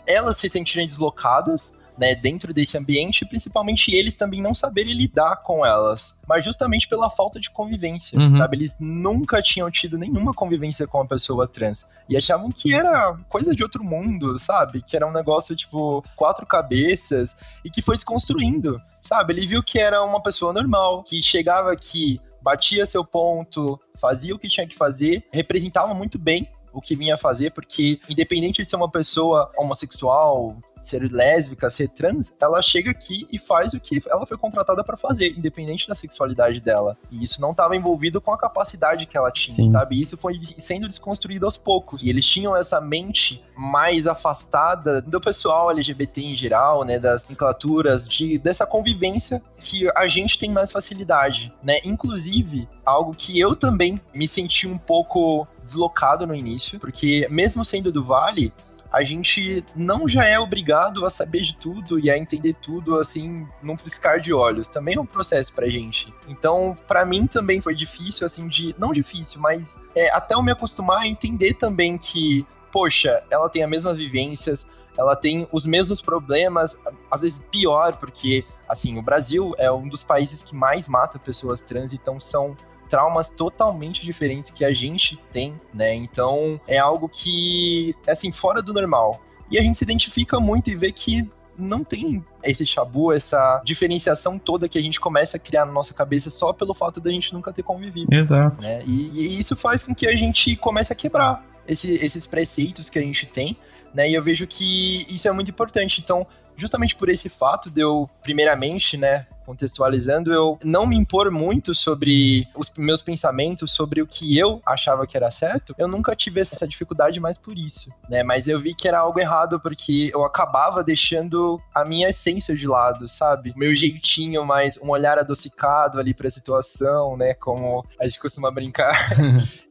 elas se sentirem deslocadas, né, dentro desse ambiente, e principalmente eles também não saberem lidar com elas, mas justamente pela falta de convivência, sabe? Eles nunca tinham tido nenhuma convivência com uma pessoa trans, e achavam que era coisa de outro mundo, sabe? Que era um negócio, tipo, 4 cabeças, e que foi desconstruindo, sabe? Ele viu que era uma pessoa normal, que chegava aqui, batia seu ponto, fazia o que tinha que fazer, representava muito bem o que vinha fazer, porque independente de ser uma pessoa homossexual, ser lésbica, ser trans, ela chega aqui e faz o que ela foi contratada pra fazer, independente da sexualidade dela. E isso não estava envolvido com a capacidade que ela tinha, Sim. sabe? Isso foi sendo desconstruído aos poucos. E eles tinham essa mente mais afastada do pessoal LGBT em geral, né? Das nomenclaturas, dessa convivência que a gente tem mais facilidade, né? Inclusive, algo que eu também me senti um pouco deslocado no início, porque mesmo sendo do Vale, a gente não já é obrigado a saber de tudo e a entender tudo, assim, num piscar de olhos. Também é um processo pra gente. Então, pra mim também foi difícil, assim, não difícil, mas até eu me acostumar a entender também que poxa, ela tem as mesmas vivências, ela tem os mesmos problemas, às vezes pior, porque, assim, o Brasil é um dos países que mais mata pessoas trans, então são traumas totalmente diferentes que a gente tem, né? Então, é algo que, assim, fora do normal. E a gente se identifica muito e vê que não tem esse tabu, essa diferenciação toda que a gente começa a criar na nossa cabeça só pelo fato da gente nunca ter convivido. Exato. Né? E isso faz com que a gente comece a quebrar esses preceitos que a gente tem, né? E eu vejo que isso é muito importante. Então, justamente por esse fato de eu, primeiramente, né, contextualizando, eu não me impor muito sobre os meus pensamentos, sobre o que eu achava que era certo, eu nunca tive essa dificuldade mais por isso, né? Mas eu vi que era algo errado, porque eu acabava deixando a minha essência de lado, sabe? O meu jeitinho, mais um olhar adocicado ali pra situação, né? Como a gente costuma brincar.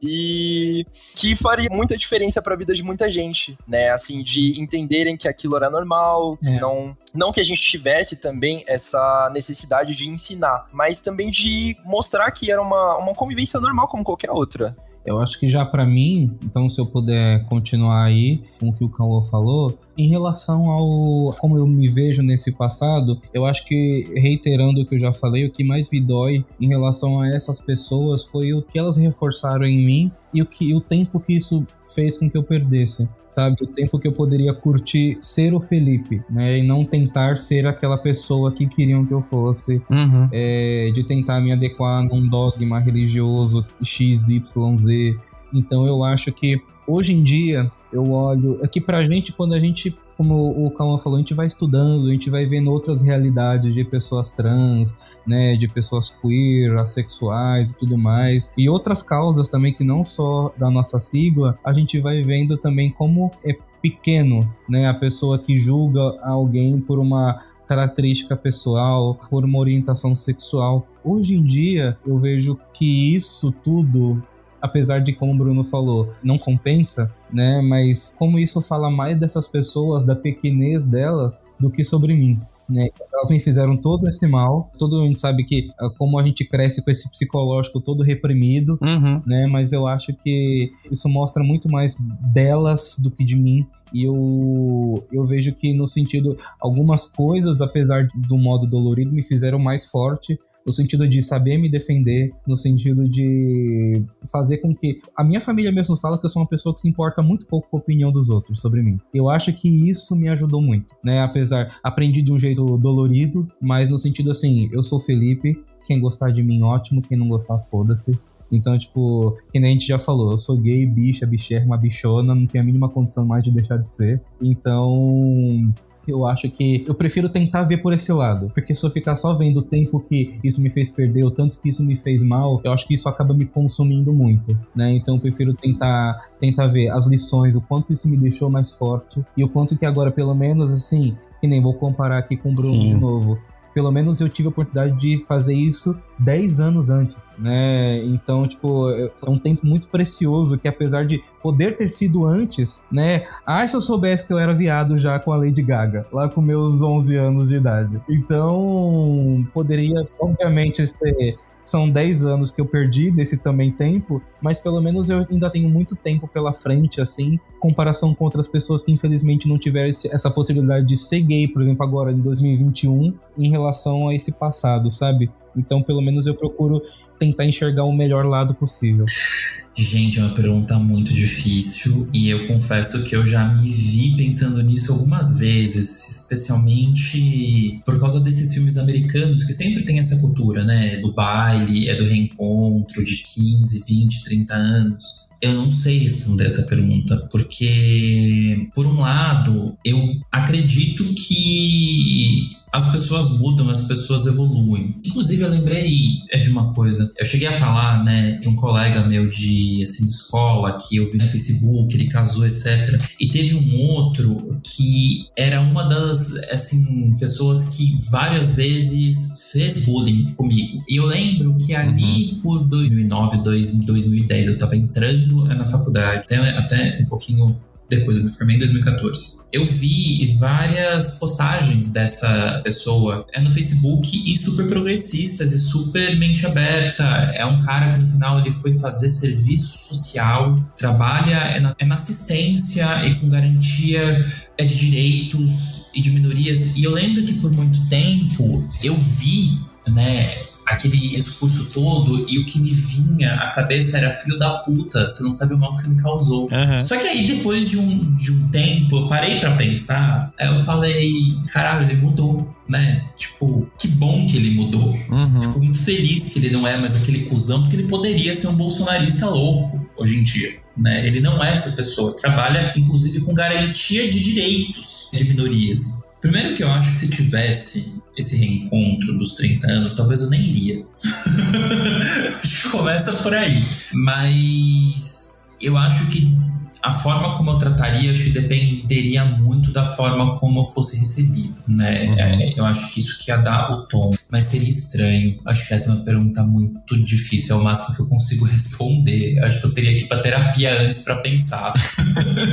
E que faria muita diferença pra vida de muita gente, né? Assim, de entenderem que aquilo era normal, que não que a gente tivesse também essa necessidade de ensinar, mas também de mostrar que era uma convivência normal como qualquer outra. Eu acho que já pra mim, então se eu puder continuar aí com o que o Cauã falou, em relação ao como eu me vejo nesse passado, eu acho que, reiterando o que eu já falei, o que mais me dói em relação a essas pessoas foi o que elas reforçaram em mim e o tempo que isso fez com que eu perdesse, sabe? O tempo que eu poderia curtir ser o Felipe, né? E não tentar ser aquela pessoa que queriam que eu fosse, de tentar me adequar num dogma religioso XYZ. Então eu acho que hoje em dia eu olho... É que pra gente, quando a gente, como o Cauã falou, a gente vai estudando, a gente vai vendo outras realidades de pessoas trans, né, de pessoas queer, assexuais e tudo mais, e outras causas também que não só da nossa sigla, a gente vai vendo também como é pequeno, né, a pessoa que julga alguém por uma característica pessoal, por uma orientação sexual. Hoje em dia, eu vejo que isso tudo, apesar de, como o Bruno falou, não compensa, né? Mas como isso fala mais dessas pessoas, da pequenez delas, do que sobre mim, né? Elas me fizeram todo esse mal. A gente sabe que como a gente cresce com esse psicológico todo reprimido, né? Mas eu acho que isso mostra muito mais delas do que de mim. E eu vejo que, no sentido, algumas coisas, apesar do modo dolorido, me fizeram mais forte, no sentido de saber me defender, no sentido de fazer com que... A minha família mesmo fala que eu sou uma pessoa que se importa muito pouco com a opinião dos outros sobre mim. Eu acho que isso me ajudou muito, né? Aprendi de um jeito dolorido, mas no sentido assim, eu sou Felipe, quem gostar de mim, ótimo, quem não gostar, foda-se. Então, tipo, que nem a gente já falou, eu sou gay, bicha, bicherma, bichona, não tenho a mínima condição mais de deixar de ser. Então... eu acho que eu prefiro tentar ver por esse lado, porque se eu ficar só vendo o tempo que isso me fez perder, o tanto que isso me fez mal, eu acho que isso acaba me consumindo muito, né? Então eu prefiro tentar ver as lições, o quanto isso me deixou mais forte e o quanto que agora, pelo menos, assim, que nem vou comparar aqui com o Bruno de novo, pelo menos eu tive a oportunidade de fazer isso 10 anos antes, né? Então, tipo, é um tempo muito precioso que, apesar de poder ter sido antes, né? Se eu soubesse que eu era viado já com a Lady Gaga, lá com meus 11 anos de idade. Então, poderia, obviamente, ser... São 10 anos que eu perdi desse também tempo, mas pelo menos eu ainda tenho muito tempo pela frente, assim, em comparação com outras pessoas que infelizmente não tiveram essa possibilidade de ser gay, por exemplo, agora em 2021, em relação a esse passado, sabe? Então, pelo menos eu procuro tentar enxergar o melhor lado possível. Gente, é uma pergunta muito difícil e eu confesso que eu já me vi pensando nisso algumas vezes, especialmente por causa desses filmes americanos que sempre tem essa cultura, né? Do baile, do reencontro de 15, 20, 30 anos. Eu não sei responder essa pergunta, porque, por um lado, eu acredito que as pessoas mudam, as pessoas evoluem. Inclusive, eu lembrei de uma coisa. Eu cheguei a falar, né, de um colega meu de escola, que eu vi no Facebook, ele casou, etc. E teve um outro que era uma das, assim, pessoas que várias vezes fez bullying comigo. E eu lembro que ali por 2009, 2010, eu tava entrando na faculdade, até um pouquinho Depois eu me formei em 2014. Eu vi várias postagens dessa pessoa no Facebook e super progressistas e super mente aberta. É um cara que no final ele foi fazer serviço social, trabalha na assistência e com garantia de direitos e de minorias. E eu lembro que por muito tempo eu vi, né, aquele discurso todo, e o que me vinha à cabeça era: filho da puta, você não sabe o mal que você me causou. Uhum. Só que aí, depois de um tempo, eu parei pra pensar, aí eu falei, caralho, ele mudou, né? Tipo, que bom que ele mudou. Fico muito feliz que ele não é mais aquele cuzão, porque ele poderia ser um bolsonarista louco hoje em dia, né? Ele não é essa pessoa. Trabalha, inclusive, com garantia de direitos de minorias. Primeiro que eu acho que se tivesse esse reencontro dos 30 anos, talvez eu nem iria. Acho que começa por aí. Mas eu acho que a forma como eu trataria, acho que dependeria muito da forma como eu fosse recebido, né? Eu acho que isso que ia dar o tom. Mas seria estranho. Acho que essa é uma pergunta muito difícil. É o máximo que eu consigo responder. Acho que eu teria que ir pra terapia antes pra pensar.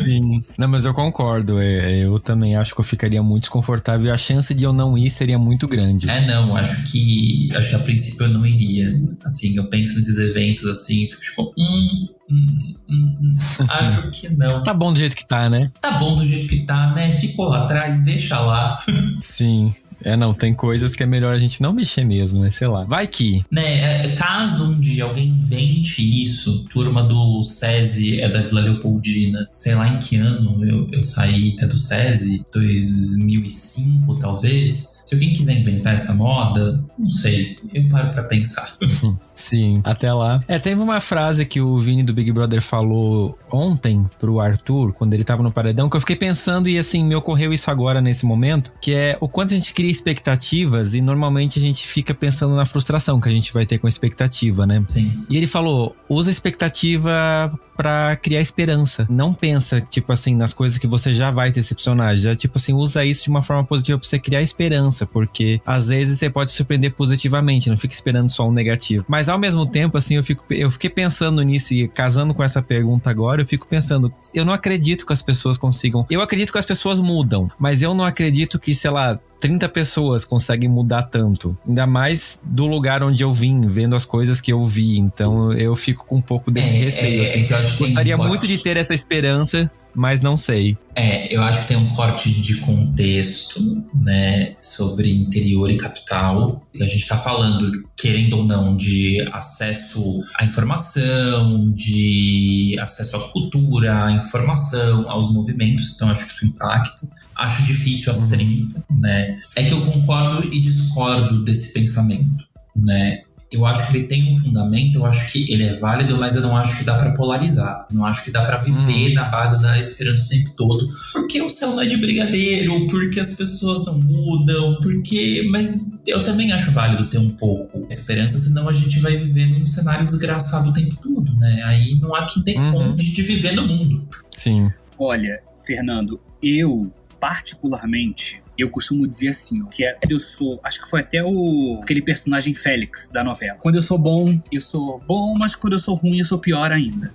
Sim. Não, mas eu concordo. Eu também acho que eu ficaria muito desconfortável. E a chance de eu não ir seria muito grande. Não. Acho que a princípio eu não iria. Assim, eu penso nesses eventos assim e fico tipo... acho que não. Tá bom do jeito que tá, né? Tá bom do jeito que tá, né? Ficou lá atrás, deixa lá. Sim. Não, tem coisas que é melhor a gente não mexer mesmo, né? Sei lá. Vai que... Né, caso um dia alguém invente isso, turma do SESI da Vila Leopoldina, sei lá em que ano eu saí do SESI, 2005 talvez. Se alguém quiser inventar essa moda, não sei, eu paro pra pensar. Sim, até lá. Teve uma frase que o Vini do Big Brother falou ontem pro Arthur, quando ele tava no paredão, que eu fiquei pensando e assim, me ocorreu isso agora nesse momento, que é o quanto a gente cria expectativas e normalmente a gente fica pensando na frustração que a gente vai ter com a expectativa, né? Sim. E ele falou, usa a expectativa pra criar esperança. Não pensa, tipo assim, nas coisas que você já vai decepcionar. Já, tipo assim, usa isso de uma forma positiva pra você criar esperança, porque às vezes você pode surpreender positivamente, não fica esperando só um negativo. Mas ao mesmo tempo, assim, eu fiquei pensando nisso e casando com essa pergunta agora, eu fico pensando, eu não acredito que as pessoas consigam... Eu acredito que as pessoas mudam, mas eu não acredito que, sei lá, 30 pessoas conseguem mudar tanto. Ainda mais do lugar onde eu vim, vendo as coisas que eu vi. Então eu fico com um pouco desse receio. Assim. Gostaria muito de ter essa esperança, mas não sei. Eu acho que tem um corte de contexto, né, sobre interior e capital. A gente tá falando, querendo ou não, de acesso à informação, de acesso à cultura, à informação, aos movimentos. Então acho que isso impacta. Acho difícil as 30, né? É que eu concordo e discordo desse pensamento, né? Eu acho que ele tem um fundamento, eu acho que ele é válido, mas eu não acho que dá pra polarizar. Não acho que dá pra viver na base da esperança o tempo todo. Porque o céu não é de brigadeiro, porque as pessoas não mudam, porque... Mas eu também acho válido ter um pouco de esperança, senão a gente vai viver num cenário desgraçado o tempo todo, né? Aí não há quem dê conta de viver no mundo. Sim. Olha, Fernando, particularmente, eu costumo dizer assim, ó, que eu sou, acho que foi até aquele personagem Félix da novela. Quando eu sou bom, mas quando eu sou ruim, eu sou pior ainda.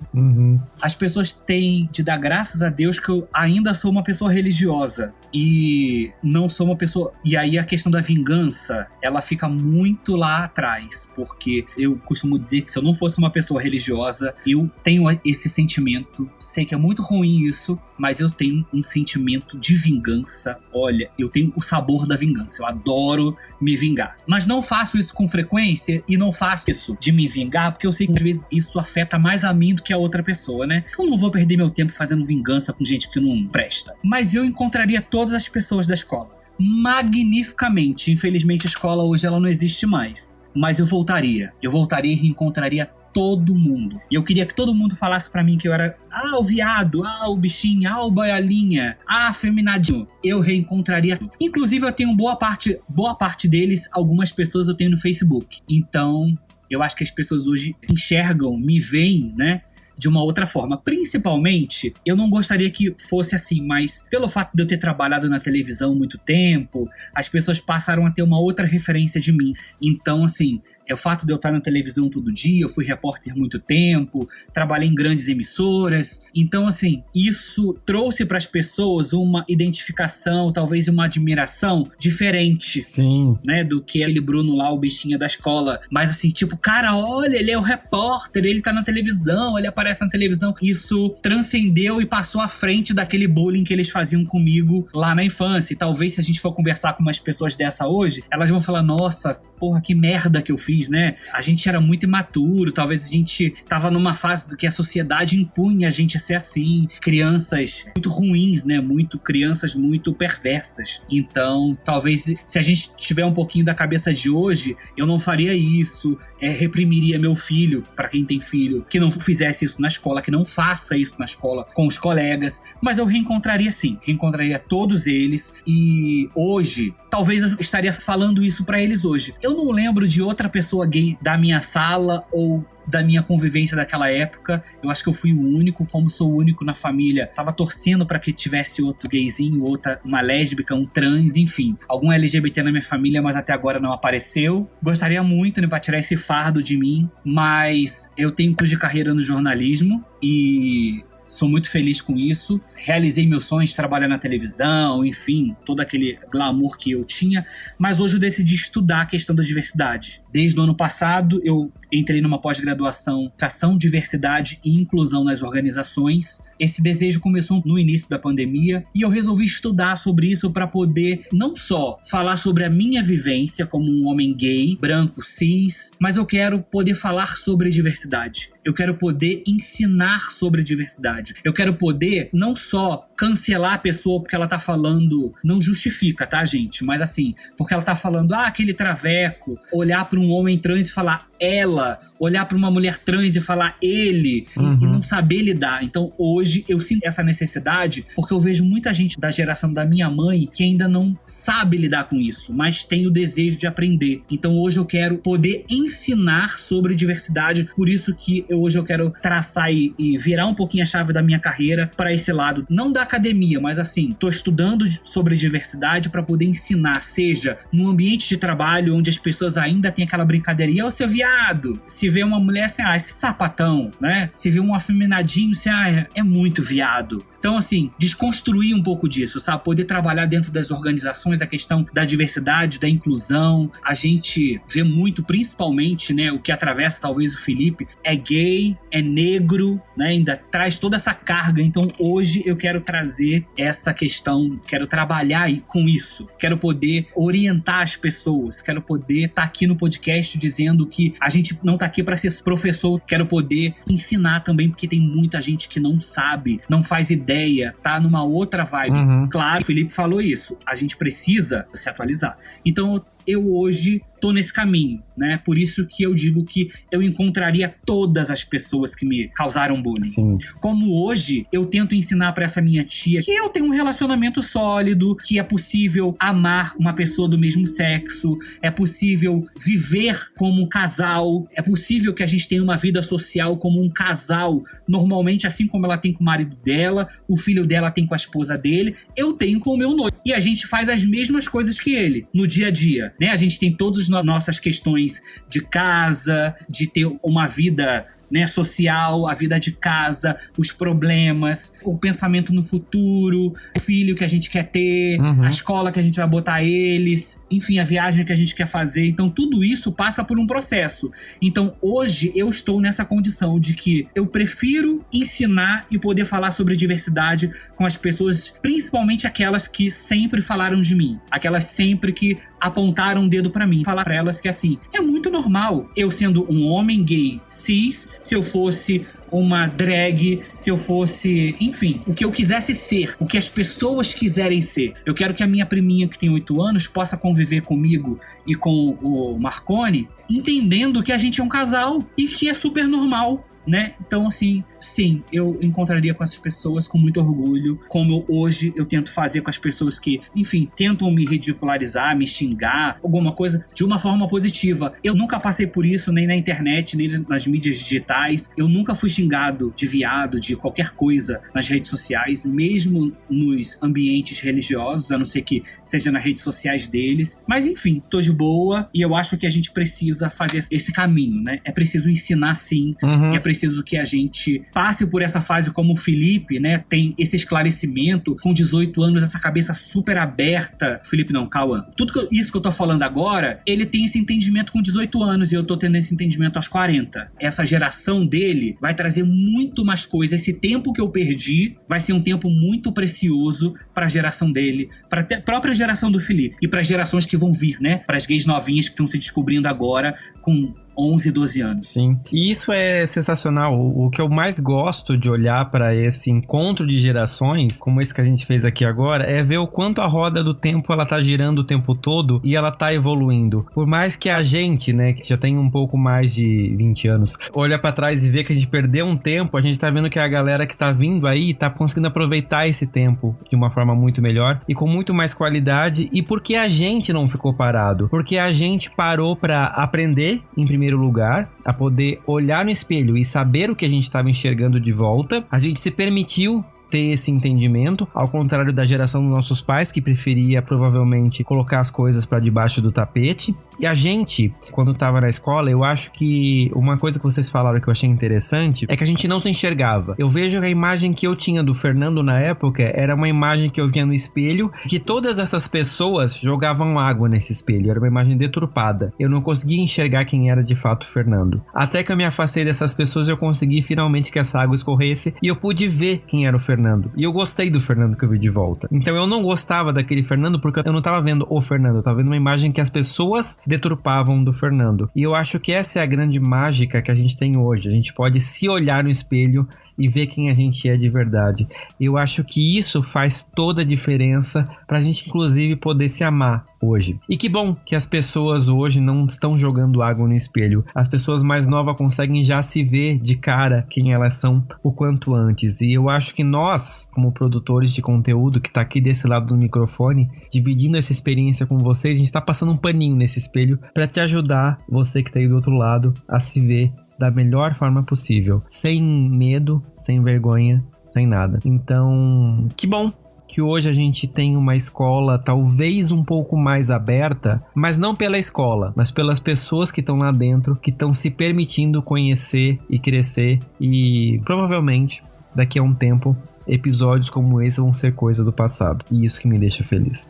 As pessoas têm de dar graças a Deus que eu ainda sou uma pessoa religiosa e não sou uma pessoa... E aí a questão da vingança, ela fica muito lá atrás, porque eu costumo dizer que se eu não fosse uma pessoa religiosa, eu tenho esse sentimento, sei que é muito ruim isso, mas eu tenho um sentimento de vingança. Olha, eu tenho o sabor da vingança, eu adoro me vingar. Mas não faço isso com frequência e não faço isso de me vingar porque eu sei que às vezes isso afeta mais a mim do que a outra pessoa, né? Eu não vou perder meu tempo fazendo vingança com gente que não presta. Mas eu encontraria todas as pessoas da escola magnificamente. Infelizmente a escola hoje ela não existe mais. Mas eu voltaria e reencontraria todo mundo. E eu queria que todo mundo falasse pra mim que eu era o viado, o bichinho, o boiolinha, feminadinho. Eu reencontraria tudo. Inclusive eu tenho boa parte deles, algumas pessoas eu tenho no Facebook. Então eu acho que as pessoas hoje enxergam, me veem, né, de uma outra forma. Principalmente, eu não gostaria que fosse assim, mas pelo fato de eu ter trabalhado na televisão muito tempo, as pessoas passaram a ter uma outra referência de mim. Então, assim, É o fato de eu estar na televisão todo dia, eu fui repórter muito tempo, trabalhei em grandes emissoras. Então, assim, isso trouxe para as pessoas uma identificação, talvez uma admiração diferente. Sim. Né, do que aquele Bruno lá, o bichinho da escola. Mas assim, tipo, cara, olha, ele é o repórter, ele tá na televisão, ele aparece na televisão. Isso transcendeu e passou à frente daquele bullying que eles faziam comigo lá na infância. E talvez se a gente for conversar com umas pessoas dessa hoje, elas vão falar, nossa, porra, que merda que eu fiz, né? A gente era muito imaturo, talvez a gente tava numa fase que a sociedade impunha a gente a ser assim. Crianças muito ruins, né? Crianças muito perversas. Então, talvez se a gente tiver um pouquinho da cabeça de hoje, eu não faria isso, reprimiria meu filho, para quem tem filho, que não fizesse isso na escola, que não faça isso na escola com os colegas, mas eu reencontraria sim, reencontraria todos eles e hoje, talvez eu estaria falando isso para eles hoje. Eu não lembro de outra pessoa gay da minha sala ou da minha convivência daquela época. Eu acho que eu fui o único, como sou o único na família, tava torcendo pra que tivesse outro gayzinho, uma lésbica, um trans, enfim. Algum LGBT na minha família, mas até agora não apareceu. Gostaria muito, né, pra tirar esse fardo de mim, mas eu tenho de carreira no jornalismo e sou muito feliz com isso. Realizei meus sonhos de trabalhar na televisão, enfim, todo aquele glamour que eu tinha. Mas hoje eu decidi estudar a questão da diversidade. Desde o ano passado, eu entrei numa pós-graduação em ação, diversidade e inclusão nas organizações. Esse desejo começou no início da pandemia e eu resolvi estudar sobre isso para poder não só falar sobre a minha vivência como um homem gay, branco, cis, mas eu quero poder falar sobre diversidade. Eu quero poder ensinar sobre diversidade. Eu quero poder não só cancelar a pessoa porque ela tá falando, não justifica, tá, gente? Mas assim, porque ela tá falando, aquele traveco, olhar para um homem trans e falar ela, olhar para uma mulher trans e falar ele, e não saber lidar. Então hoje eu sinto essa necessidade porque eu vejo muita gente da geração da minha mãe que ainda não sabe lidar com isso, mas tem o desejo de aprender. Então hoje eu quero poder ensinar sobre diversidade, por isso que hoje eu quero traçar e virar um pouquinho a chave da minha carreira para esse lado, não da academia, mas assim, tô estudando sobre diversidade para poder ensinar, seja num ambiente de trabalho onde as pessoas ainda têm aquela brincadeirinha, ô seu viado, se vê uma mulher assim, esse sapatão, né? Se vê um afeminadinho, assim, é muito viado. Então, assim, desconstruir um pouco disso, sabe? Poder trabalhar dentro das organizações a questão da diversidade, da inclusão. A gente vê muito, principalmente, né, o que atravessa talvez o Felipe, é gay, é negro, né? Ainda traz toda essa carga. Então, hoje eu quero trazer essa questão, quero trabalhar com isso. Quero poder orientar as pessoas, quero poder estar aqui no podcast dizendo que a gente não tá aqui para ser professor, quero poder ensinar também, porque tem muita gente que não sabe, não faz ideia, tá numa outra vibe. Claro, o Felipe falou isso, a gente precisa se atualizar. Então, eu hoje tô nesse caminho, né? Por isso que eu digo que eu encontraria todas as pessoas que me causaram bullying. Sim. Como hoje eu tento ensinar pra essa minha tia que eu tenho um relacionamento sólido, que é possível amar uma pessoa do mesmo sexo, é possível viver como um casal, é possível que a gente tenha uma vida social como um casal, normalmente assim como ela tem com o marido dela, o filho dela tem com a esposa dele, eu tenho com o meu noivo. E a gente faz as mesmas coisas que ele no dia a dia, né? A gente tem todas as nossas questões de casa, de ter uma vida, né, social, a vida de casa, os problemas, o pensamento no futuro, o filho que a gente quer ter, a escola que a gente vai botar eles, enfim, a viagem que a gente quer fazer. Então tudo isso passa por um processo. Então hoje eu estou nessa condição de que eu prefiro ensinar e poder falar sobre diversidade com as pessoas, principalmente aquelas que sempre falaram de mim, aquelas sempre que apontaram um dedo pra mim, falar pra elas que assim, é muito normal eu sendo um homem gay cis, se eu fosse uma drag, se eu fosse, enfim, o que eu quisesse ser, o que as pessoas quiserem ser. Eu quero que a minha priminha que tem 8 anos possa conviver comigo e com o Marconi, entendendo que a gente é um casal e que é super normal, né? Então, assim, sim, eu encontraria com essas pessoas com muito orgulho, como hoje eu tento fazer com as pessoas que, enfim, tentam me ridicularizar, me xingar, alguma coisa, de uma forma positiva. Eu nunca passei por isso, nem na internet, nem nas mídias digitais. Eu nunca fui xingado de viado, de qualquer coisa nas redes sociais, mesmo nos ambientes religiosos, a não ser que seja nas redes sociais deles. Mas enfim, tô de boa e eu acho que a gente precisa fazer esse caminho, né? É preciso ensinar sim, e é preciso que a gente passe por essa fase como o Felipe, né? Tem esse esclarecimento com 18 anos, essa cabeça super aberta. Felipe não, Cauã. Isso que eu tô falando agora, ele tem esse entendimento com 18 anos e eu tô tendo esse entendimento aos 40. Essa geração dele vai trazer muito mais coisa. Esse tempo que eu perdi vai ser um tempo muito precioso para a geração dele, para a própria geração do Felipe e para as gerações que vão vir, né? Para as gays novinhas que estão se descobrindo agora com 11, 12 anos. Sim, e isso é sensacional. O que eu mais gosto de olhar para esse encontro de gerações, como esse que a gente fez aqui agora, é ver o quanto a roda do tempo ela tá girando o tempo todo e ela tá evoluindo. Por mais que a gente, né, que já tem um pouco mais de 20 anos, olha para trás e vê que a gente perdeu um tempo, a gente tá vendo que a galera que tá vindo aí tá conseguindo aproveitar esse tempo de uma forma muito melhor e com muito mais qualidade. E porque a gente não ficou parado? Porque a gente parou para aprender, em primeiro lugar, a poder olhar no espelho e saber o que a gente estava enxergando de volta. A gente se permitiu ter esse entendimento, ao contrário da geração dos nossos pais, que preferia provavelmente colocar as coisas para debaixo do tapete. E a gente, quando tava na escola, eu acho que uma coisa que vocês falaram que eu achei interessante é que a gente não se enxergava. Eu vejo que a imagem que eu tinha do Fernando na época era uma imagem que eu via no espelho, que todas essas pessoas jogavam água nesse espelho, era uma imagem deturpada. Eu não conseguia enxergar quem era de fato o Fernando. Até que eu me afastei dessas pessoas, eu consegui finalmente que essa água escorresse e eu pude ver quem era o Fernando. E eu gostei do Fernando que eu vi de volta. Então eu não gostava daquele Fernando porque eu não tava vendo o Fernando, eu tava vendo uma imagem que as pessoas deturpavam do Fernando. E eu acho que essa é a grande mágica que a gente tem hoje. A gente pode se olhar no espelho e ver quem a gente é de verdade. Eu acho que isso faz toda a diferença pra gente, inclusive, poder se amar hoje. E que bom que as pessoas hoje não estão jogando água no espelho. As pessoas mais novas conseguem já se ver de cara quem elas são o quanto antes. E eu acho que nós, como produtores de conteúdo, que tá aqui desse lado do microfone, dividindo essa experiência com vocês, a gente tá passando um paninho nesse espelho pra te ajudar, você que tá aí do outro lado, a se ver da melhor forma possível, sem medo, sem vergonha, sem nada. Então, que bom que hoje a gente tem uma escola talvez um pouco mais aberta, mas não pela escola, mas pelas pessoas que estão lá dentro, que estão se permitindo conhecer e crescer, e provavelmente daqui a um tempo episódios como esse vão ser coisa do passado, e isso que me deixa feliz.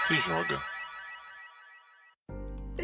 Se joga.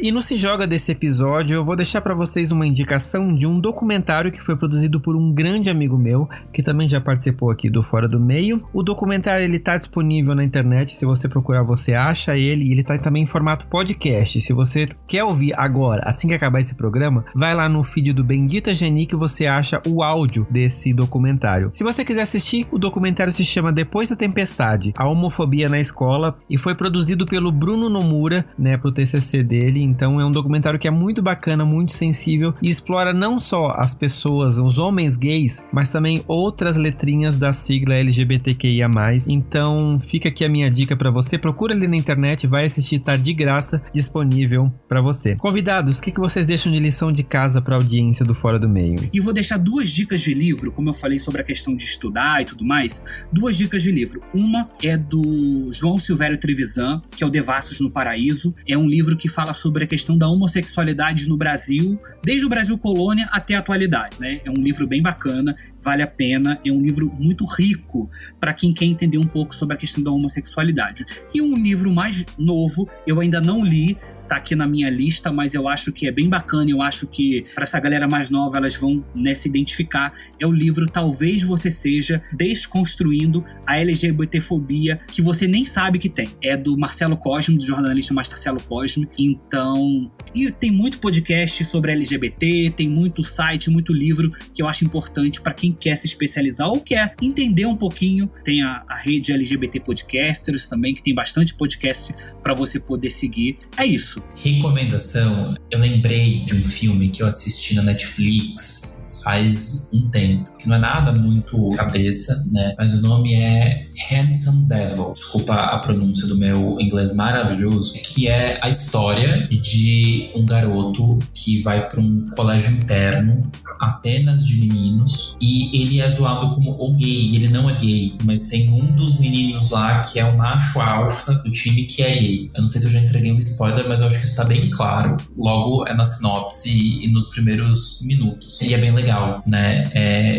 E no Se Joga desse episódio, eu vou deixar pra vocês uma indicação de um documentário que foi produzido por um grande amigo meu, que também já participou aqui do Fora do Meio. O documentário, ele tá disponível na internet, se você procurar você acha ele, e ele tá também em formato podcast. Se você quer ouvir agora, assim que acabar esse programa, vai lá no feed do Bendita Geni que você acha o áudio desse documentário. Se você quiser assistir, o documentário se chama Depois da Tempestade, a homofobia na escola, e foi produzido pelo Bruno Nomura, né, pro TCC dele. Então é um documentário que é muito bacana, muito sensível e explora não só as pessoas, os homens gays, mas também outras letrinhas da sigla LGBTQIA+. Então fica aqui a minha dica pra você, procura ali na internet, vai assistir, tá de graça, disponível pra você. Convidados, o que vocês deixam de lição de casa pra audiência do Fora do Meio? E vou deixar 2 dicas de livro, como eu falei sobre a questão de estudar e tudo mais, 2 dicas de livro. Uma é do João Silvério Trevisan, que é o Devassos no Paraíso. É um livro que fala sobre a questão da homossexualidade no Brasil, desde o Brasil colônia até a atualidade, né? É um livro bem bacana, vale a pena, é um livro muito rico para quem quer entender um pouco sobre a questão da homossexualidade. E um livro mais novo, eu ainda não li, tá aqui na minha lista, mas eu acho que é bem bacana, eu acho que para essa galera mais nova elas vão, né, se identificar. É o livro Talvez Você Seja, Desconstruindo a LGBTfobia que você nem sabe que tem. É do Marcelo Cosme, do jornalista Marcelo Cosme. Então, e tem muito podcast sobre LGBT, tem muito site, muito livro que eu acho importante para quem quer se especializar ou quer entender um pouquinho. Tem a rede LGBT Podcasters também, que tem bastante podcast para você poder seguir. É isso. muito. Recomendação, eu lembrei de um filme que eu assisti na Netflix faz um tempo, que não é nada muito cabeça, né? Mas o nome é Handsome Devil. Desculpa a pronúncia do meu inglês maravilhoso. Que é a história de um garoto que vai para um colégio interno apenas de meninos e ele é zoado como o gay. Ele não é gay, mas tem um dos meninos lá que é o macho alfa do time que é gay. Eu não sei se eu já entreguei um spoiler, mas eu acho que isso tá bem claro. Logo é na sinopse e nos primeiros minutos. E é bem legal, né?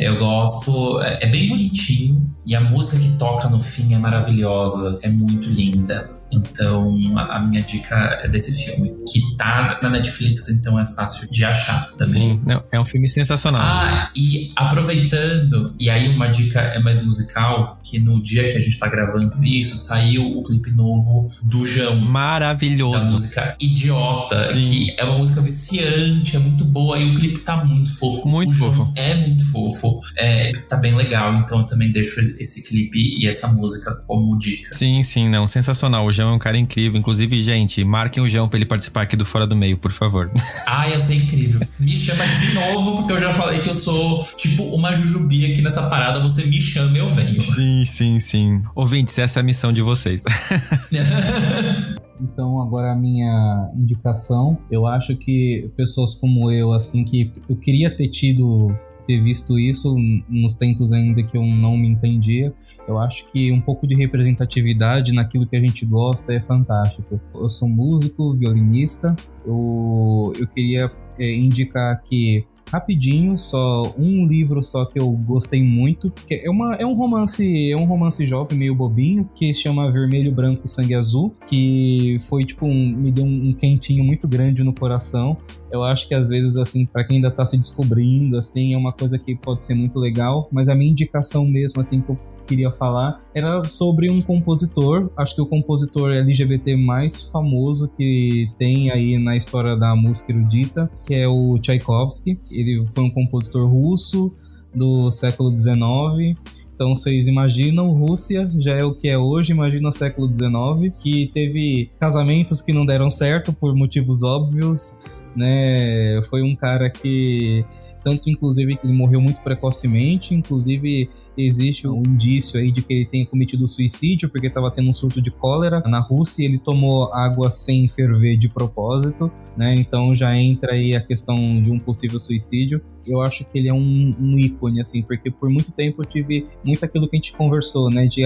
Eu gosto, é bem bonitinho e a música que toca no fim é maravilhosa, é muito linda. Então, a minha dica é desse filme, que tá na Netflix, então é fácil de achar também. Sim, não, é um filme sensacional. E aproveitando, e aí uma dica é mais musical, que no dia que a gente tá gravando isso, saiu o clipe novo do Jão. Maravilhoso. Da música Idiota, sim, que é uma música viciante, é muito boa, e o clipe tá muito fofo. Muito fofo. É muito fofo, tá bem legal, então eu também deixo esse clipe e essa música como dica. Sim, não, sensacional. O João é um cara incrível. Inclusive, gente, marquem o João pra ele participar aqui do Fora do Meio, por favor. Ia ser incrível. Me chama de novo, porque eu já falei que eu sou tipo uma Jujubi aqui nessa parada. Você me chama e eu venho. Sim. Ouvintes, essa é a missão de vocês. Então, agora a minha indicação. Eu acho que pessoas como eu, assim, que eu queria ter visto isso nos tempos ainda que eu não me entendia. Eu acho que um pouco de representatividade naquilo que a gente gosta é fantástico. Eu sou músico, violinista. Eu queria indicar aqui rapidinho, só um livro só que eu gostei muito, que é um romance jovem, meio bobinho, que se chama Vermelho, Branco e Sangue Azul, que foi me deu um quentinho muito grande no coração. Eu acho que às vezes, assim, pra quem ainda tá se descobrindo, assim, é uma coisa que pode ser muito legal, mas a minha indicação mesmo, assim, que eu queria falar era sobre um compositor, acho que o compositor LGBT mais famoso que tem aí na história da música erudita, que é o Tchaikovsky. Ele foi um compositor russo do século XIX. Então vocês imaginam, Rússia já é o que é hoje, imagina o século XIX, que teve casamentos que não deram certo por motivos óbvios, né? Foi um cara que tanto inclusive que ele morreu muito precocemente, inclusive existe um indício aí de que ele tenha cometido suicídio porque estava tendo um surto de cólera na Rússia e ele tomou água sem ferver de propósito, né? Então já entra aí a questão de um possível suicídio. Eu acho que ele é um ícone, assim, porque por muito tempo eu tive muito aquilo que a gente conversou, né? De,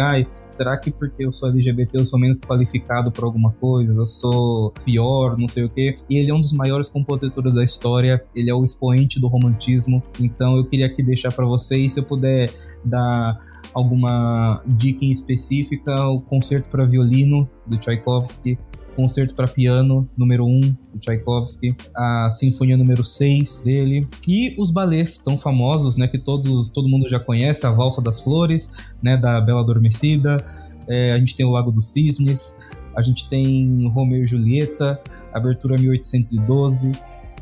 será que porque eu sou LGBT eu sou menos qualificado por alguma coisa? Eu sou pior, não sei o quê. E ele é um dos maiores compositores da história, ele é o expoente do romantismo. Então eu queria aqui deixar para vocês, se eu puder dar alguma dica em específica, o Concerto para Violino, do Tchaikovsky, Concerto para Piano, número 1, do Tchaikovsky, a Sinfonia número 6 dele, e os balés tão famosos, né, que todo mundo já conhece, a Valsa das Flores, né, da Bela Adormecida, a gente tem o Lago dos Cisnes, a gente tem Romeu e Julieta, Abertura 1812.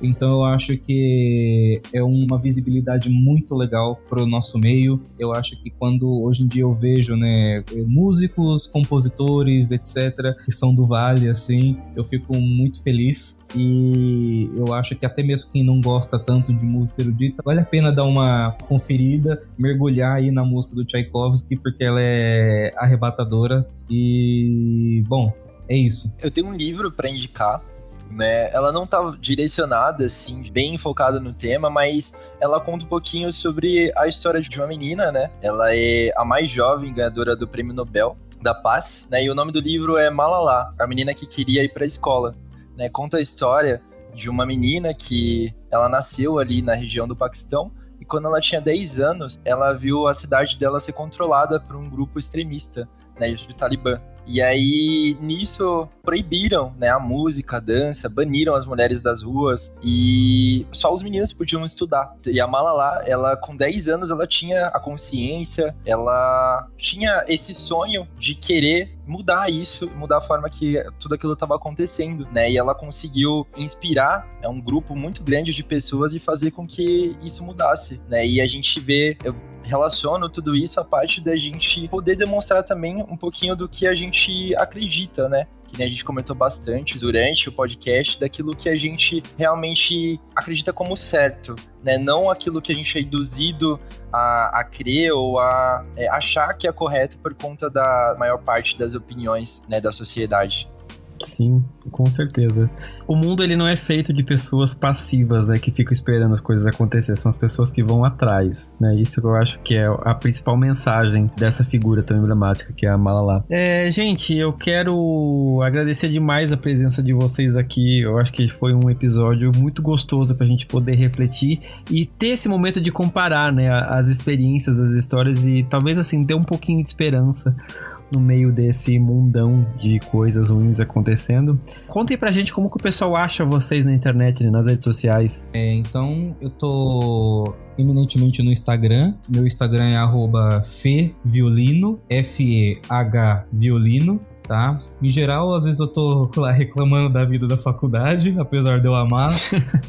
Então eu acho que é uma visibilidade muito legal pro nosso meio. Eu acho que quando hoje em dia eu vejo, né, músicos, compositores, etc, que são do Vale, assim, eu fico muito feliz. E eu acho que até mesmo quem não gosta tanto de música erudita, vale a pena dar uma conferida, mergulhar aí na música do Tchaikovsky, porque ela é arrebatadora. E, bom, é isso. Eu tenho um livro para indicar, né? Ela não tá direcionada, assim, bem focada no tema, mas ela conta um pouquinho sobre a história de uma menina, né? Ela é a mais jovem ganhadora do Prêmio Nobel da Paz, né? E o nome do livro é Malala, a menina que queria ir pra escola, né? Conta a história de uma menina que ela nasceu ali na região do Paquistão e quando ela tinha 10 anos, ela viu a cidade dela ser controlada por um grupo extremista, né, de Talibã. E aí, nisso, proibiram, né, a música, a dança, baniram as mulheres das ruas e só os meninos podiam estudar. E a Malala, ela com 10 anos, ela tinha a consciência, ela tinha esse sonho de querer mudar isso, mudar a forma que tudo aquilo estava acontecendo, né? E ela conseguiu inspirar um grupo muito grande de pessoas e fazer com que isso mudasse, né? E a gente vê relaciono tudo isso à parte da gente poder demonstrar também um pouquinho do que a gente acredita, né? Que nem a gente comentou bastante durante o podcast, daquilo que a gente realmente acredita como certo, né? Não aquilo que a gente é induzido a crer ou a achar que é correto por conta da maior parte das opiniões, né, da sociedade. Sim, com certeza. O mundo, ele não é feito de pessoas passivas, né, que ficam esperando as coisas acontecer. São as pessoas que vão atrás, né? Isso que eu acho que é a principal mensagem dessa figura tão emblemática que é a Malala. Gente, eu quero agradecer demais a presença de vocês aqui. Eu acho que foi um episódio muito gostoso pra gente poder refletir e ter esse momento de comparar, né, as experiências, as histórias e talvez, assim, ter um pouquinho de esperança no meio desse mundão de coisas ruins acontecendo. Contem pra gente como que o pessoal acha vocês na internet, né, nas redes sociais. Então, eu tô eminentemente no Instagram. Meu Instagram é @feviolino, F-E-H violino. Tá? Em geral, às vezes eu tô lá reclamando da vida da faculdade, apesar de eu amar,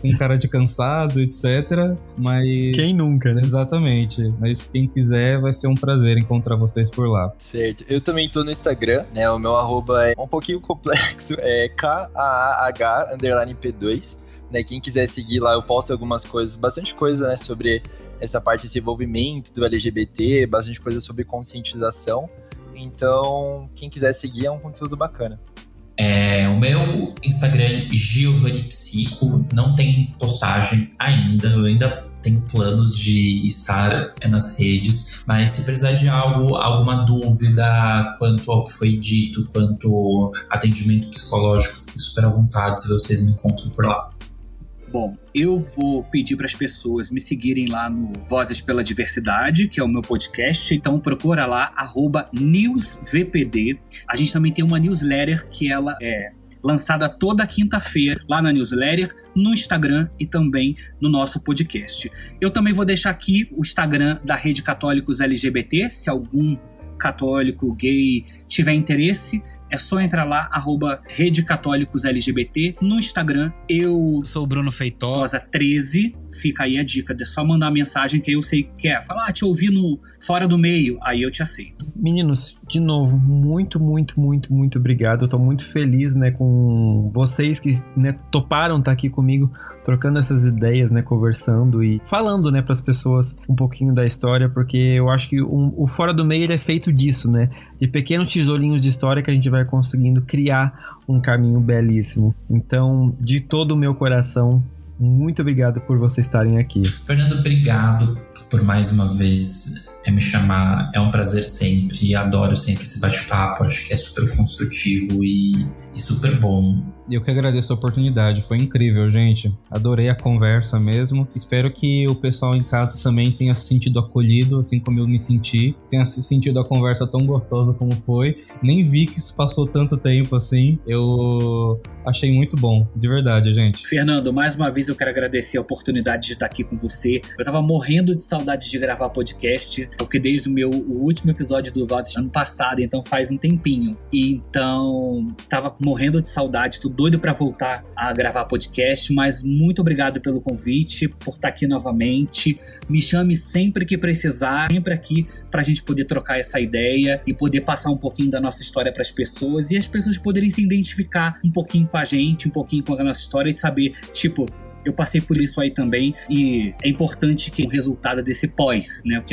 com cara de cansado, etc. Mas... Quem nunca, né? Exatamente. Mas quem quiser, vai ser um prazer encontrar vocês por lá. Certo. Eu também tô no Instagram, né? O meu arroba é um pouquinho complexo, é KAAH_P2. Né? Quem quiser seguir lá, eu posto algumas coisas, bastante coisa, né, sobre essa parte desse envolvimento do LGBT, bastante coisa sobre conscientização. Então, quem quiser seguir, é um conteúdo bacana. O meu Instagram é Giovanni Psico, não tem postagem ainda, eu ainda tenho planos de estar nas redes, mas se precisar de alguma dúvida quanto ao que foi dito, quanto ao atendimento psicológico, fiquem super à vontade, se vocês me encontram por lá. Bom, eu vou pedir para as pessoas me seguirem lá no Vozes pela Diversidade, que é o meu podcast. Então procura lá, @newsvpd. A gente também tem uma newsletter que ela é lançada toda quinta-feira lá na newsletter, no Instagram e também no nosso podcast. Eu também vou deixar aqui o Instagram da Rede Católicos LGBT, se algum católico gay tiver interesse. É só entrar lá, Rede Católicos LGBT. No Instagram, eu sou o Bruno Feitosa 13. Fica aí a dica, é só mandar mensagem que aí eu sei que quer. Falar, te ouvi no Fora do Meio, aí eu te aceito. Meninos, de novo, muito, muito, muito, muito obrigado. Eu tô muito feliz, né, com vocês que, né, toparam estar aqui comigo, trocando essas ideias, né, conversando e falando, né, pras pessoas um pouquinho da história, porque eu acho que o Fora do Meio, ele é feito disso, né, de pequenos tijolinhos de história que a gente vai conseguindo criar um caminho belíssimo. Então, de todo o meu coração, muito obrigado por vocês estarem aqui. Fernando, obrigado por mais uma vez me chamar. É um prazer sempre. Adoro sempre esse bate-papo. Acho que é super construtivo e super bom. Eu que agradeço a oportunidade. Foi incrível, gente. Adorei a conversa mesmo. Espero que o pessoal em casa também tenha se sentido acolhido, assim como eu me senti. Tenha se sentido a conversa tão gostosa como foi. Nem vi que isso passou tanto tempo assim. Eu achei muito bom. De verdade, gente. Fernando, mais uma vez eu quero agradecer a oportunidade de estar aqui com você. Eu tava morrendo de saudade de gravar podcast, porque desde o último episódio do Vozes ano passado, então faz um tempinho. E então, tava morrendo de saudade, tô doido pra voltar a gravar podcast, mas muito obrigado pelo convite, por estar aqui novamente. Me chame sempre que precisar, sempre aqui pra gente poder trocar essa ideia e poder passar um pouquinho da nossa história pras pessoas e as pessoas poderem se identificar um pouquinho com a gente, um pouquinho com a nossa história e saber, tipo, eu passei por isso aí também e é importante que o resultado desse pós, né,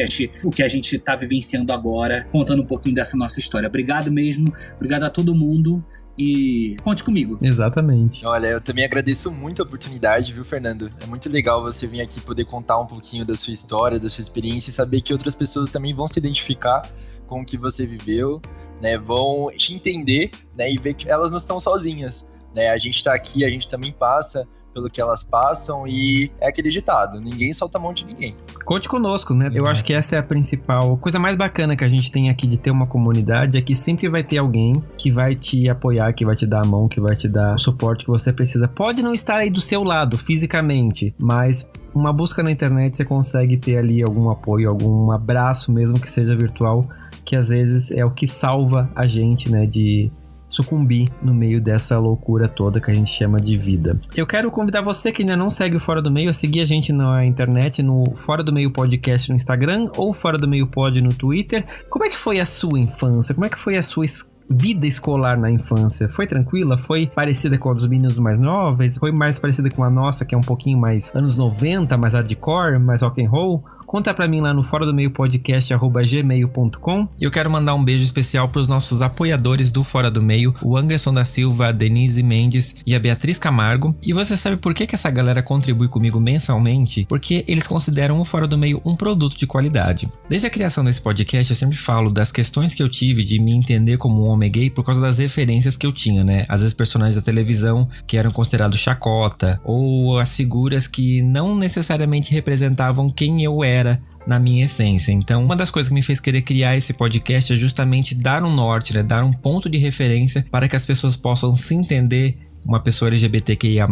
o que a gente tá vivenciando agora, contando um pouquinho dessa nossa história. Obrigado mesmo, obrigado a todo mundo e conte comigo. Exatamente. Olha, eu também agradeço muito a oportunidade, viu, Fernando? É muito legal você vir aqui poder contar um pouquinho da sua história, da sua experiência e saber que outras pessoas também vão se identificar com o que você viveu, né, vão te entender, né, e ver que elas não estão sozinhas, né? A gente tá aqui, a gente também passa pelo que elas passam e é aquele ditado, ninguém solta a mão de ninguém. Conte conosco, né? Eu acho que essa é a principal coisa mais bacana que a gente tem aqui de ter uma comunidade, é que sempre vai ter alguém que vai te apoiar, que vai te dar a mão, que vai te dar o suporte que você precisa. Pode não estar aí do seu lado fisicamente, mas uma busca na internet você consegue ter ali algum apoio, algum abraço, mesmo que seja virtual, que às vezes é o que salva a gente, né, de sucumbir no meio dessa loucura toda que a gente chama de vida. Eu quero convidar você que ainda não segue o Fora do Meio a seguir a gente na internet, no Fora do Meio Podcast no Instagram ou Fora do Meio Pod no Twitter. Como é que foi a sua infância? Como é que foi a sua vida escolar na infância? Foi tranquila? Foi parecida com a dos meninos mais novos? Foi mais parecida com a nossa, que é um pouquinho mais anos 90, mais hardcore, mais rock and roll? Conta pra mim lá no Fora do Meio Podcast @gmail.com. E eu quero mandar um beijo especial pros nossos apoiadores do Fora do Meio, o Anderson da Silva, a Denise Mendes e a Beatriz Camargo. E você sabe por que essa galera contribui comigo mensalmente? Porque eles consideram o Fora do Meio um produto de qualidade. Desde a criação desse podcast eu sempre falo das questões que eu tive de me entender como um homem gay por causa das referências que eu tinha, né? Às vezes personagens da televisão que eram considerados chacota, ou as figuras que não necessariamente representavam quem eu era na minha essência. Então, uma das coisas que me fez querer criar esse podcast é justamente dar um norte, né? Dar um ponto de referência para que as pessoas possam se entender, uma pessoa LGBTQIA+,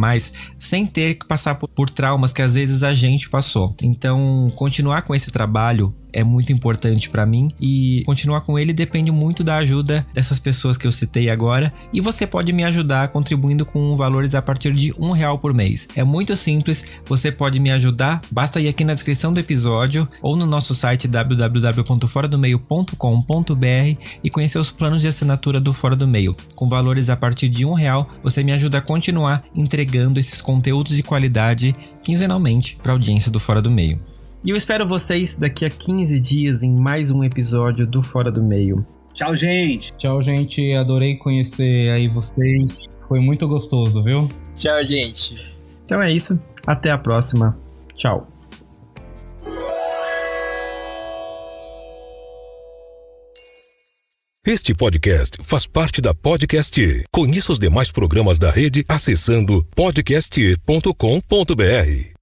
sem ter que passar por traumas que às vezes a gente passou. Então, continuar com esse trabalho é muito importante pra mim, e continuar com ele depende muito da ajuda dessas pessoas que eu citei agora, e você pode me ajudar contribuindo com valores a partir de R$1 por mês. É muito simples, você pode me ajudar, basta ir aqui na descrição do episódio ou no nosso site www.foradomeio.com.br e conhecer os planos de assinatura do Fora do Meio. Com valores a partir de R$1, você me ajuda a continuar entregando esses conteúdos de qualidade quinzenalmente para a audiência do Fora do Meio. E eu espero vocês daqui a 15 dias em mais um episódio do Fora do Meio. Tchau, gente. Tchau, gente. Adorei conhecer aí vocês. Foi muito gostoso, viu? Tchau, gente. Então é isso. Até a próxima. Tchau. Este podcast faz parte da Podcast. Conheça os demais programas da rede acessando podcast.com.br.